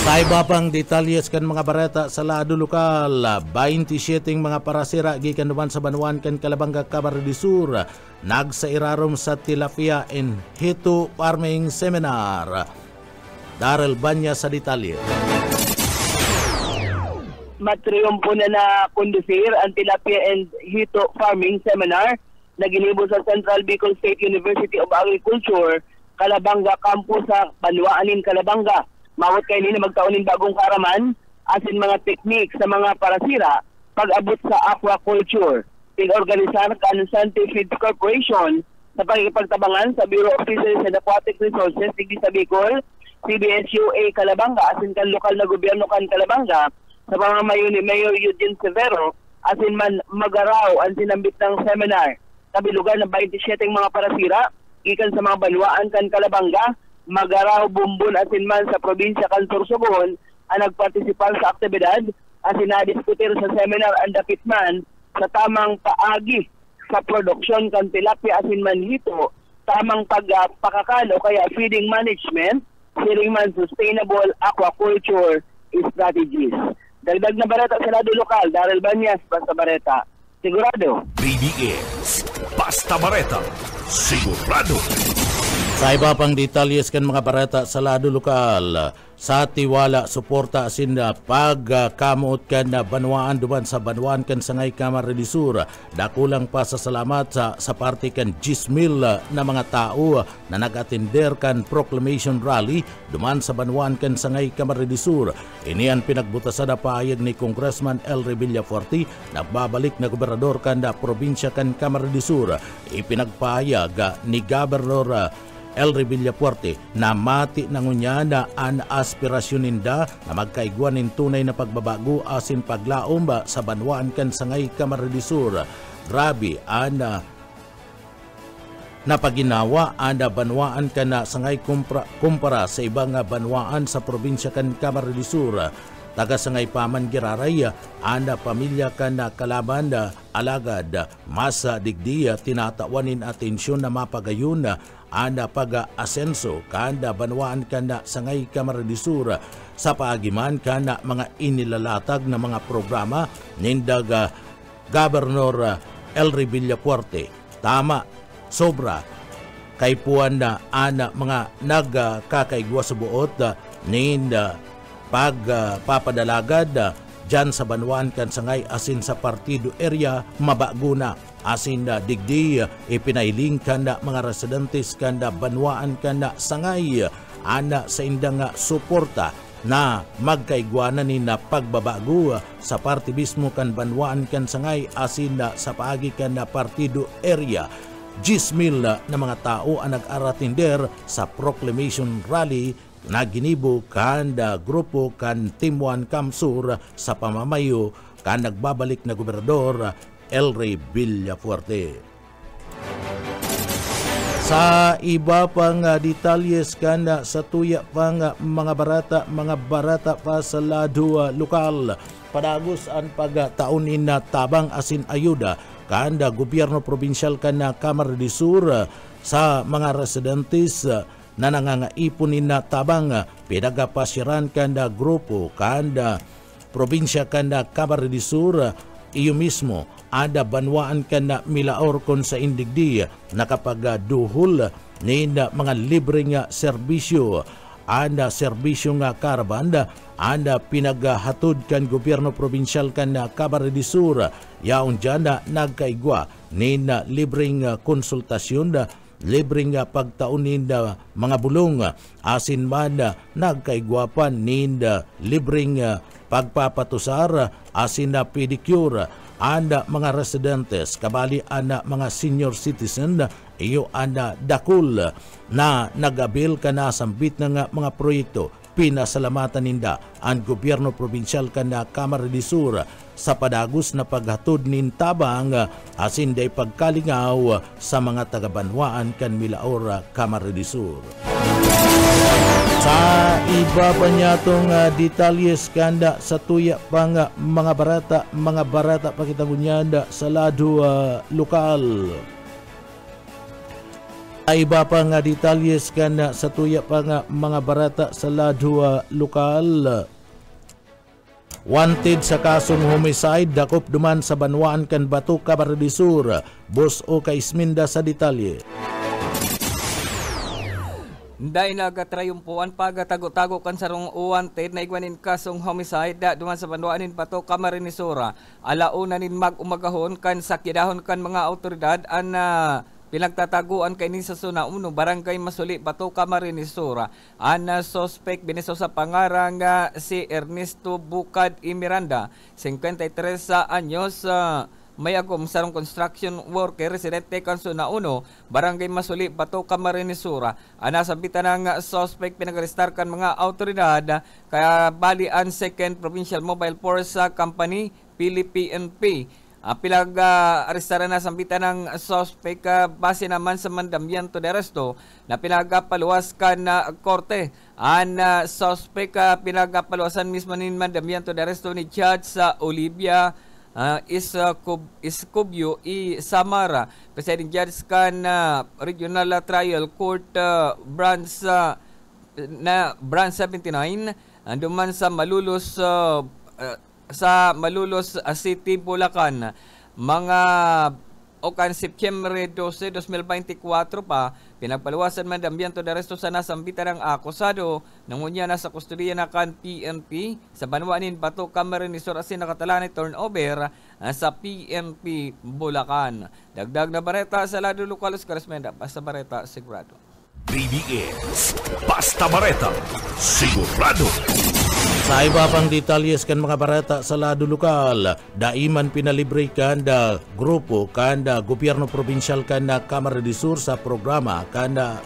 Sa iba pang detalyes kan mga bareta sa lado lokal, 27 mga parasira gikan duman sa Banuan kan Calabanga, Camarines Sur nagsairarom sa tilapia and hito farming seminar. Darrell Banya sa detalye. Matriumpo na kondusir ang tilapia and hito farming seminar na ginibo sa Central Bicol State University of Agriculture, Calabanga Campus sa Banwaanin, Calabanga. Mawat kayo nila magtaunin bagong karaman, asin mga technique sa mga parasira, pag-abot sa aquaculture. Pig-organisar ka ng Scientific Corporation sa pagkipagtabangan sa Bureau of Fisheries and Aquatic Resources, Tigdi sa Bicol, CBSUA Calabanga, asin kan lokal na gobyerno kan Calabanga, sa pamamayo ni Mayor Eugene Severo, asin man magaraw ang sinambit ng seminar. Kabilugan ng 27 mga parasira, ikan sa mga banwaan kan Calabanga, magaraw bumbon asin man sa probinsya kan Sorsogon ang nagpartisipal sa aktibidad asin na-diskutir sa seminar ang dapitman sa tamang paagi sa produksyon kan tilapia asin man hito, tamang pagpakakalo kaya feeding management, siring man sustainable aquaculture strategies. Dagdag na bareta sa lado lokal, Darrell Banyas, Basta Bareta, sigurado. BBS Basta Bareta, sigurado. Sa iba pang detalyes kan mga bareta sa lado lokal, sa tiwala suporta asin na pagkamuot kan na banwaan duman sa banwaan kan sangay Camarines Sur. Dakulang pa sa salamat sa parte kan 10,000 na mga tao na nag-atender kan proclamation rally duman sa banwaan kan sangay Camarines Sur. Ini ang pinagbutasan na paayag ni Congressman Elry Villafuerte, nagbabalik na gobernador kan na probinsya kan Camarines Sur. Ipinagpahayag ni Governor Elry Villafuerte na mati nangunya na an aspirasyon ninda na magkaigwan nin tunay na pagbabago asin paglaom sa banwaan kan sangay Camarines Sur. Grabe an napaginawa an banwaan kan na sangay kumpara sa ibang banwaan sa probinsya kan Camarines Sur. Taga sangay paman giraray an pamilya kan na kalaban alagad masa digdiya tinatawanin atensyon na mapagayon ana pag-asenso kanda banwaan kanda sangay Camarines Sur sa paagiman kana mga inilalatag na mga programa nindag Governor Elry Villafuerte. Tama, sobra kay puan na ana mga nagkakaigwa sa buot ninda pagpapadalagad dyan sa banwaan kan sangay asin sa partido area mabaguna asin na digdi ipinailing kanda mga residentes kanda banwaan kanda sangay ana sa indang suporta na magkaigwanan ni na pagbabago sa partibismo kan banwaan kan sangay asin na sa paagi kan na partido area. 10,000 na mga tao ang nag-aratinder sa proclamation rally na ginibo kanda grupo kan Timuan Kamsur sa pamamayo kan nagbabalik na gobernador Elry Villafuerte. Sa iba pang detalyes kan sa tuya pang mga barata pa sa lado lokal, padagos ang pagtaunin na tabang asin ayuda kanda gobyerno probinsyal kan Camarines Sur sa mga residentes na nangangaipunin na tabang pinagapasyaran kanda grupo kanda probinsya kanda Camarines Sur iyo mismo ada banwaan ka na milaor kon sa indigdi nakapagaduhol ni mga libreng serbisyo anda serbisyo nga karabanda anda pinagahatod kan gobyerno probinsyal kan Camarines Sur yaon dyan nagkaigwa ni libreng konsultasyon libreng pagtaunin mga bulong asin man nagkaigwapan ni libreng pagpapatusar asin na pedicure anda mga residentes kabali ana mga senior citizen iyo anda dakul na nagabil ka na sambit na mga proyekto pinasalamatan ninda ang gobyerno probinsyal ka na Camarines Sur sa padagos na paghatod nin tabang asin day pagkalingaw sa mga taga-banwaan kan Milaor Camarines Sur. Sa iba pa niya itong detalyes kanda sa tuya pang mga barata pakitagunyanda sa lado lokal. Iba pa nga detalyes kan sa tuya pa nga mga barata sa lado lokal. Wanted sa kasong homicide dakop duman sa banwaan kan Bato Camarines Sur. Boss o Kaisminda sa detalye. Dahil nagatrayumpuan pagatago-tago kan sarong wanted na igwanin kasong homicide duman sa banwaanin Bato Camarines Sur. Alauna nin mag-umagahon kan sakidahon kan mga autoridad pinagtataguan kay ni sa Suna 1 Barangay Masuli Bato Camarines Sur. Ang suspect biniso sa pangarang si Ernesto Bukad y Miranda, 53 anyos, may agom sarong construction worker residente kan Suna 1 Barangay Masuli Bato Camarines Sur. Nasambitan ng suspect pinag-arestar kan mga autoridad kaya bali ang 2nd Provincial Mobile Force Company PNP. Pilag-arestara na sambitan ng suspect base naman sa mandamiento de arresto na pinagapaluwas ka na korte. Ang suspect pinagapaluwasan mismo ng mandamiento de arresto ni Judge sa Olivia Iscubio y Samara, presiding judge ka na Regional Trial Court Branch 79 anduman sa Malolos City, Bulacan. Mga okan September 12, 2024 pa, pinagpaluwasan man dambiento de arresto sa nasambitan ng akusado nangunya na sa kustudiya na kan PNP sa banwaanin Bato Camarines Sur asin nakatalanay turnover sa PNP Bulacan. Dagdag na bareta sa lado lokal Correspondent Basta Bareta Sigurado. BBS Basta Bareta Sigurado. Sa iba pang detalyes kan mga barata sa lado lokal, daiman pinalibre kanda grupo kanda gobyerno probinsyal kanda Camarines Sur sa programa kanda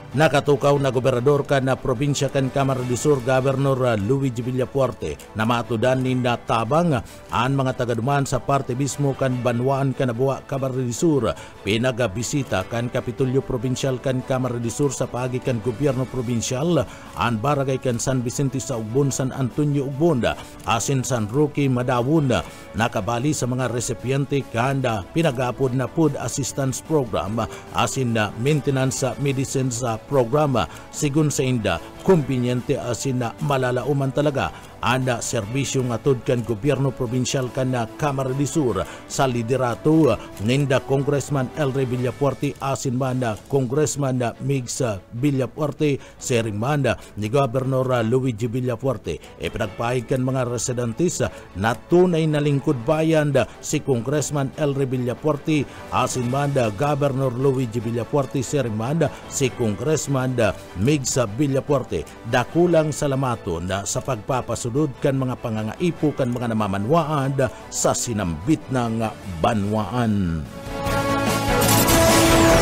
nakatukaw na gobernador kan na probinsya kan Camarines Sur Governor Luigi Villafuerte na matudan ni natabang ang mga tagaduman sa parte mismo kan banwaan kan Abua Camarines Sur pinagabisita kan Kapitulyo Probinsyal kan Camarines Sur sa paagi kan gobyerno probinsyal ang barangay kan San Vicente sa Ugbon, San Antonio Ugbon asin San Roque Madawon nakabali sa mga recipiente kanda pinagapod na food assistance program asin na maintenance medicine sa programa sigun sa inda kumpinyente asin na malalauman talaga anda serbisyo nga tud kan gobyerno probinsyal kan na Camarines Sur sa liderato ninda Congressman Elre Villafuerte asin man na Congressman Migs Villafuerte sering man ni Governor Luigi Villafuerte pinagpahig kan mga residentes na tunay na lingkod bayan si Congressman Elre Villafuerte asin man Governor Luigi Villafuerte sering man si Congressman Migs Villafuerte dakulang salamaton sa pagpapasudod kan mga pangangaipo kan mga namamanwaan sa sinambit ng banwaan.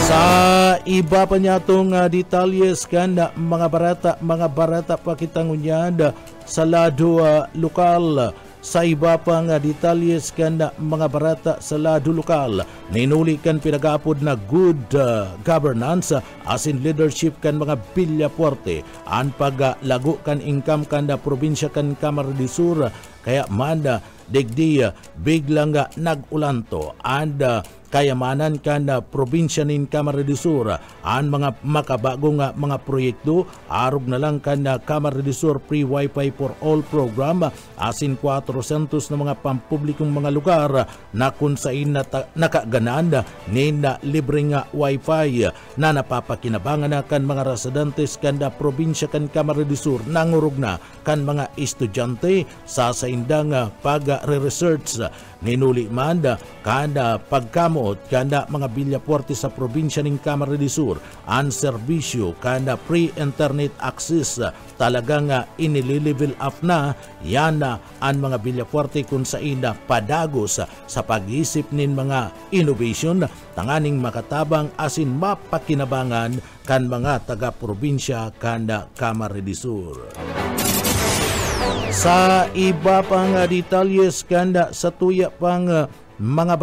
Sa iba pa niya itong detalyes kan mga barata pakitangunyan sa lado lokal. Sa iba pang detalyes kan mga barata sa lado lokal, ninuli kan pinagapod na good governance asin leadership kan mga Villafuerte ang paglago kan income kan probinsya kan Camarines Sur kaya manda digdi biglang nagulanto and kayamanan kan probinsya nin Camarines Sur an mga makabagong mga proyekto arog na lang kan Camarines Sur free wifi for all program asin 400 na mga pampublikong mga lugar na kung saan nakaganan nin libreng wifi na napapakinabangan na kan mga residentes kan probinsya kan Camarines Sur nangurog na kan mga estudyante sa indang pag-research ninuli man kada pagkamot kada mga bilyaporte sa probinsya ng Camarines Sur ang serbisyo kada free internet access talagang inililevel up na yan ang mga bilyaporte kung saan padagos sa pag-isip nin mga innovation tanganing makatabang asin mapakinabangan kan mga taga-probinsya kanda Camarines Sur. Sa iba pang detalyes kanda sa tuya pang mga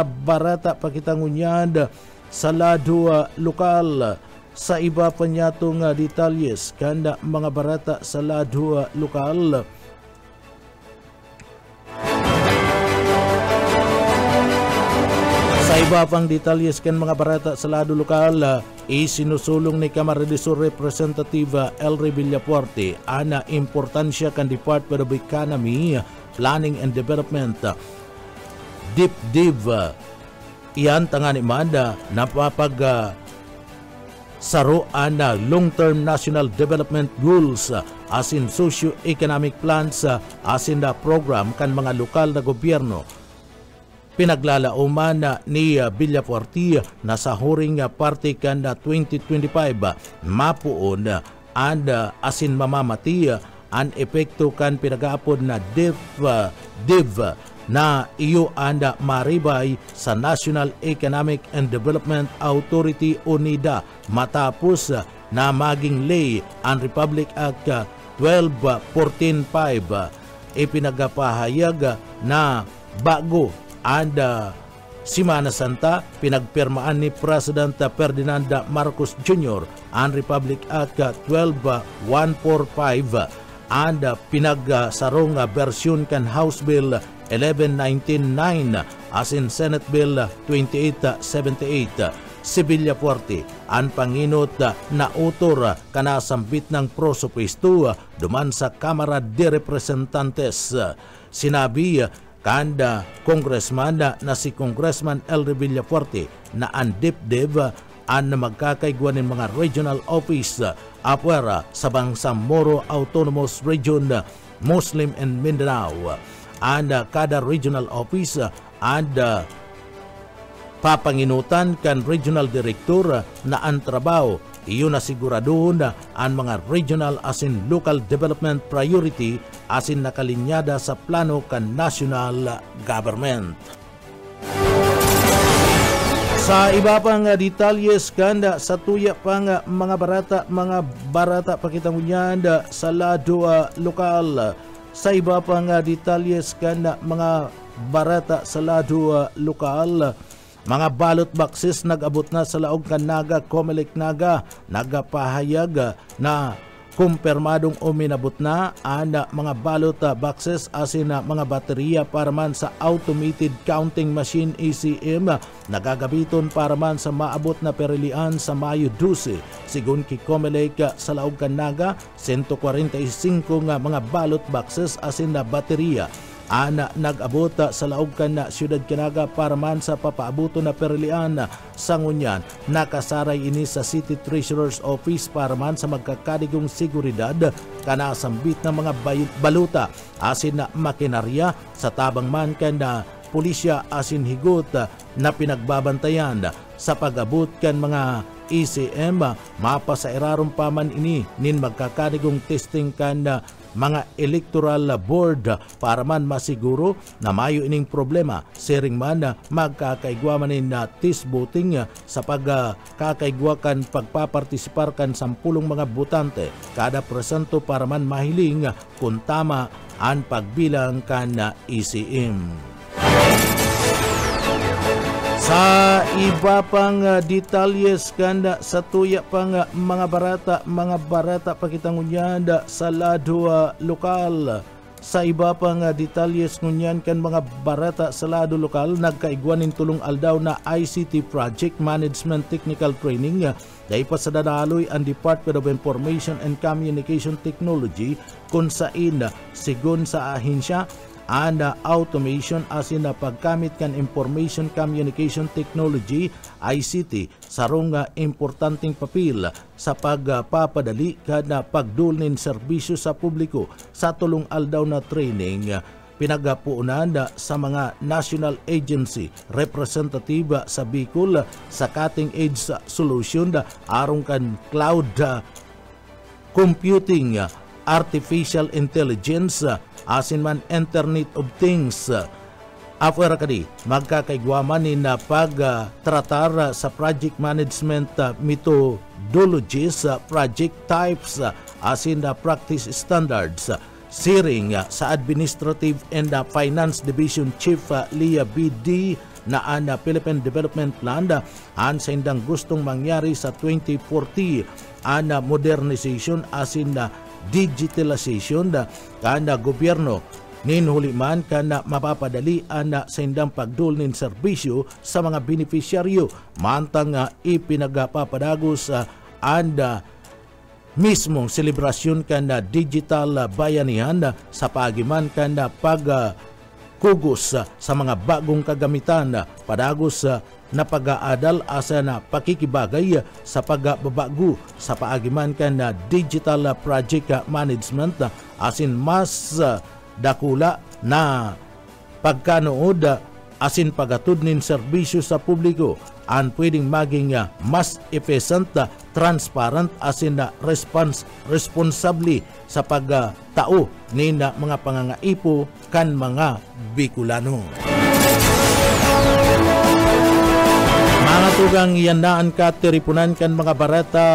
barata pakitangunyad sa lado lokal. Sa iba pa nyatong detalyes kanda mga barata sa lado lokal. Sa iba pang detalyes kan mga barata sa lado lokal, isinusulong ni Camarines Sur Representative Elry Villafuerte ana importansya kan Department of Economy, Planning and Development DIP iyan tangani manda napapag saruan na long-term national development goals asin socio-economic plans asin na program kan mga lokal na gobyerno. Pinaglalauman ni Villafuerte na sa huring parte kan 2025 mapuon and asin mamamati ang epekto kan pinag-aapod na DIV na iyo anda maribay sa National Economic and Development Authority UNIDA matapos na maging lay ang Republic Act 1214-5 ipinagpahayag na bago and Semana Santa pinagpirmaan ni President Ferdinand Marcos Jr. ang Republic Act 12145 and pinagsarong bersyon kan House Bill 11199 as in Senate Bill 2878. Si Villafuerte ang panginot na utor kanasambit ng prosopesto duman sa Kamara de Representantes. Sinabi kanda congressman na si Congressman Elry Villafuerte na ang DIP ang magkakaigwa ng mga regional office apwera sa Bangsamoro Autonomous Region, Muslim and Mindanao. And kada regional office and papanginutan kan regional director na ang trabaho iyon na siguraduhon ang mga regional asin local development priority asin nakalinyada sa plano kan national government. Sa iba pang detalyes kanda sa tuya pang mga barata pakitangunyan sa lado lokal. Sa iba pang detalyes kanda mga barata sa lado lokal. Mga ballot boxes nag-abot na sa laog kan Naga, Comelec Naga, nagapahayag na kumpirmadong uminabot na ang mga ballot boxes asin mga baterya para man sa automated counting machine ACM nagagabiton para man sa maabot na perilian sa Mayo 12. Sigun ki Comelec sa laog kan Naga, 145 nga mga ballot boxes asin na baterya ana nag-abot sa laog kan na siyudad Kinaga para man sa papaabuto na perlian sa ngunyan nakasaray ini sa City Treasurer's Office para man sa magkakadigong seguridad kanasambit ng mga baluta asin na makinarya sa tabang man kan na pulisya asin higot na pinagbabantayan sa pag-abot kan mga ECM mapa sa irarong paman ini nin magkakadigong testing kan mga electoral board para man masiguro na mayo ining problema sering man magkakaigwa manin na test voting sa pagkakaigwakan pagpapartisiparkan 10 mga botante kada presento para man mahiling kung tama ang pagbilang kan ECM. Sa iba pang detalyes kanda sa tuya pang mga barata pakitangunyan sa lado lokal. Sa iba pang detalyes ngunyan kan mga barata sa lado lokal, nagkaigwanin tulong aldaw na ICT Project Management Technical Training dahil pa sa dadaloy ang Department of Information and Communication Technology kung saan sigon sa ahensya and automation asin na pagkamit kan Information Communication Technology ICT sarong importanteng papel sa pagpapadali kada pagdulnin serbisyo sa publiko sa tulong aldaw na training pinagapuunan sa mga national agency representative sa Bicol sa cutting edge solution arong kan cloud computing, artificial intelligence, asin man Internet of Things. Afuera kadi, magkakaigwaman na pagtratar sa project management methodologies, project types, asin na practice standards. Siring sa Administrative and Finance Division Chief Leah B.D. na ang Philippine Development Plan ang sa indang gustong mangyari sa 2040 ang modernization asin na digitalization kana gobyerno ninhuliman kana mapapadali ana sa indang pagdulnin serbisyo sa mga beneficiaryo mantang ipinagapapadagos anda mismong selebrasyon kana digital bayanihan sa pagiman kana pagkugos sa mga bagong kagamitan padagos na pag-aadal asa na pakikibagay sa pagbabago sa paagiman kan na digital project management asin mas dakula na pagkanood asin pagatud nin serbisyo sa publiko ang pwedeng maging mas efficient, transparent asin na responsable sa pagtao ni na mga pangangaipo kan mga Bicolano. Mga tugang yandaan ka tiripunan kan mga barata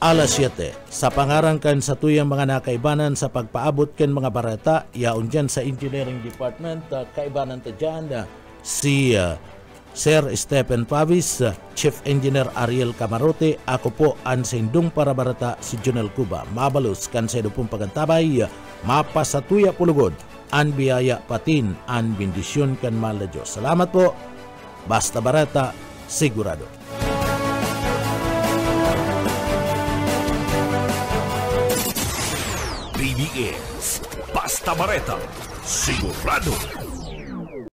alas 7 sa pangarang kan sa tuyang mga nakaibanan sa pagpaabot kan mga barata yaon dyan sa Engineering Department kaibanan ta dyan si Sir Stephen Pavis, Chief Engineer Ariel Camarote, ako po ang sindong para barata si Junel Cuba. Mabalos kan sa pong pagantabay mapasatuya pulugod ang biyaya patin ang bendisyon kan mahal na Diyos. Salamat po. Basta barata, sigurado. BBS Basta Bareta, sigurado.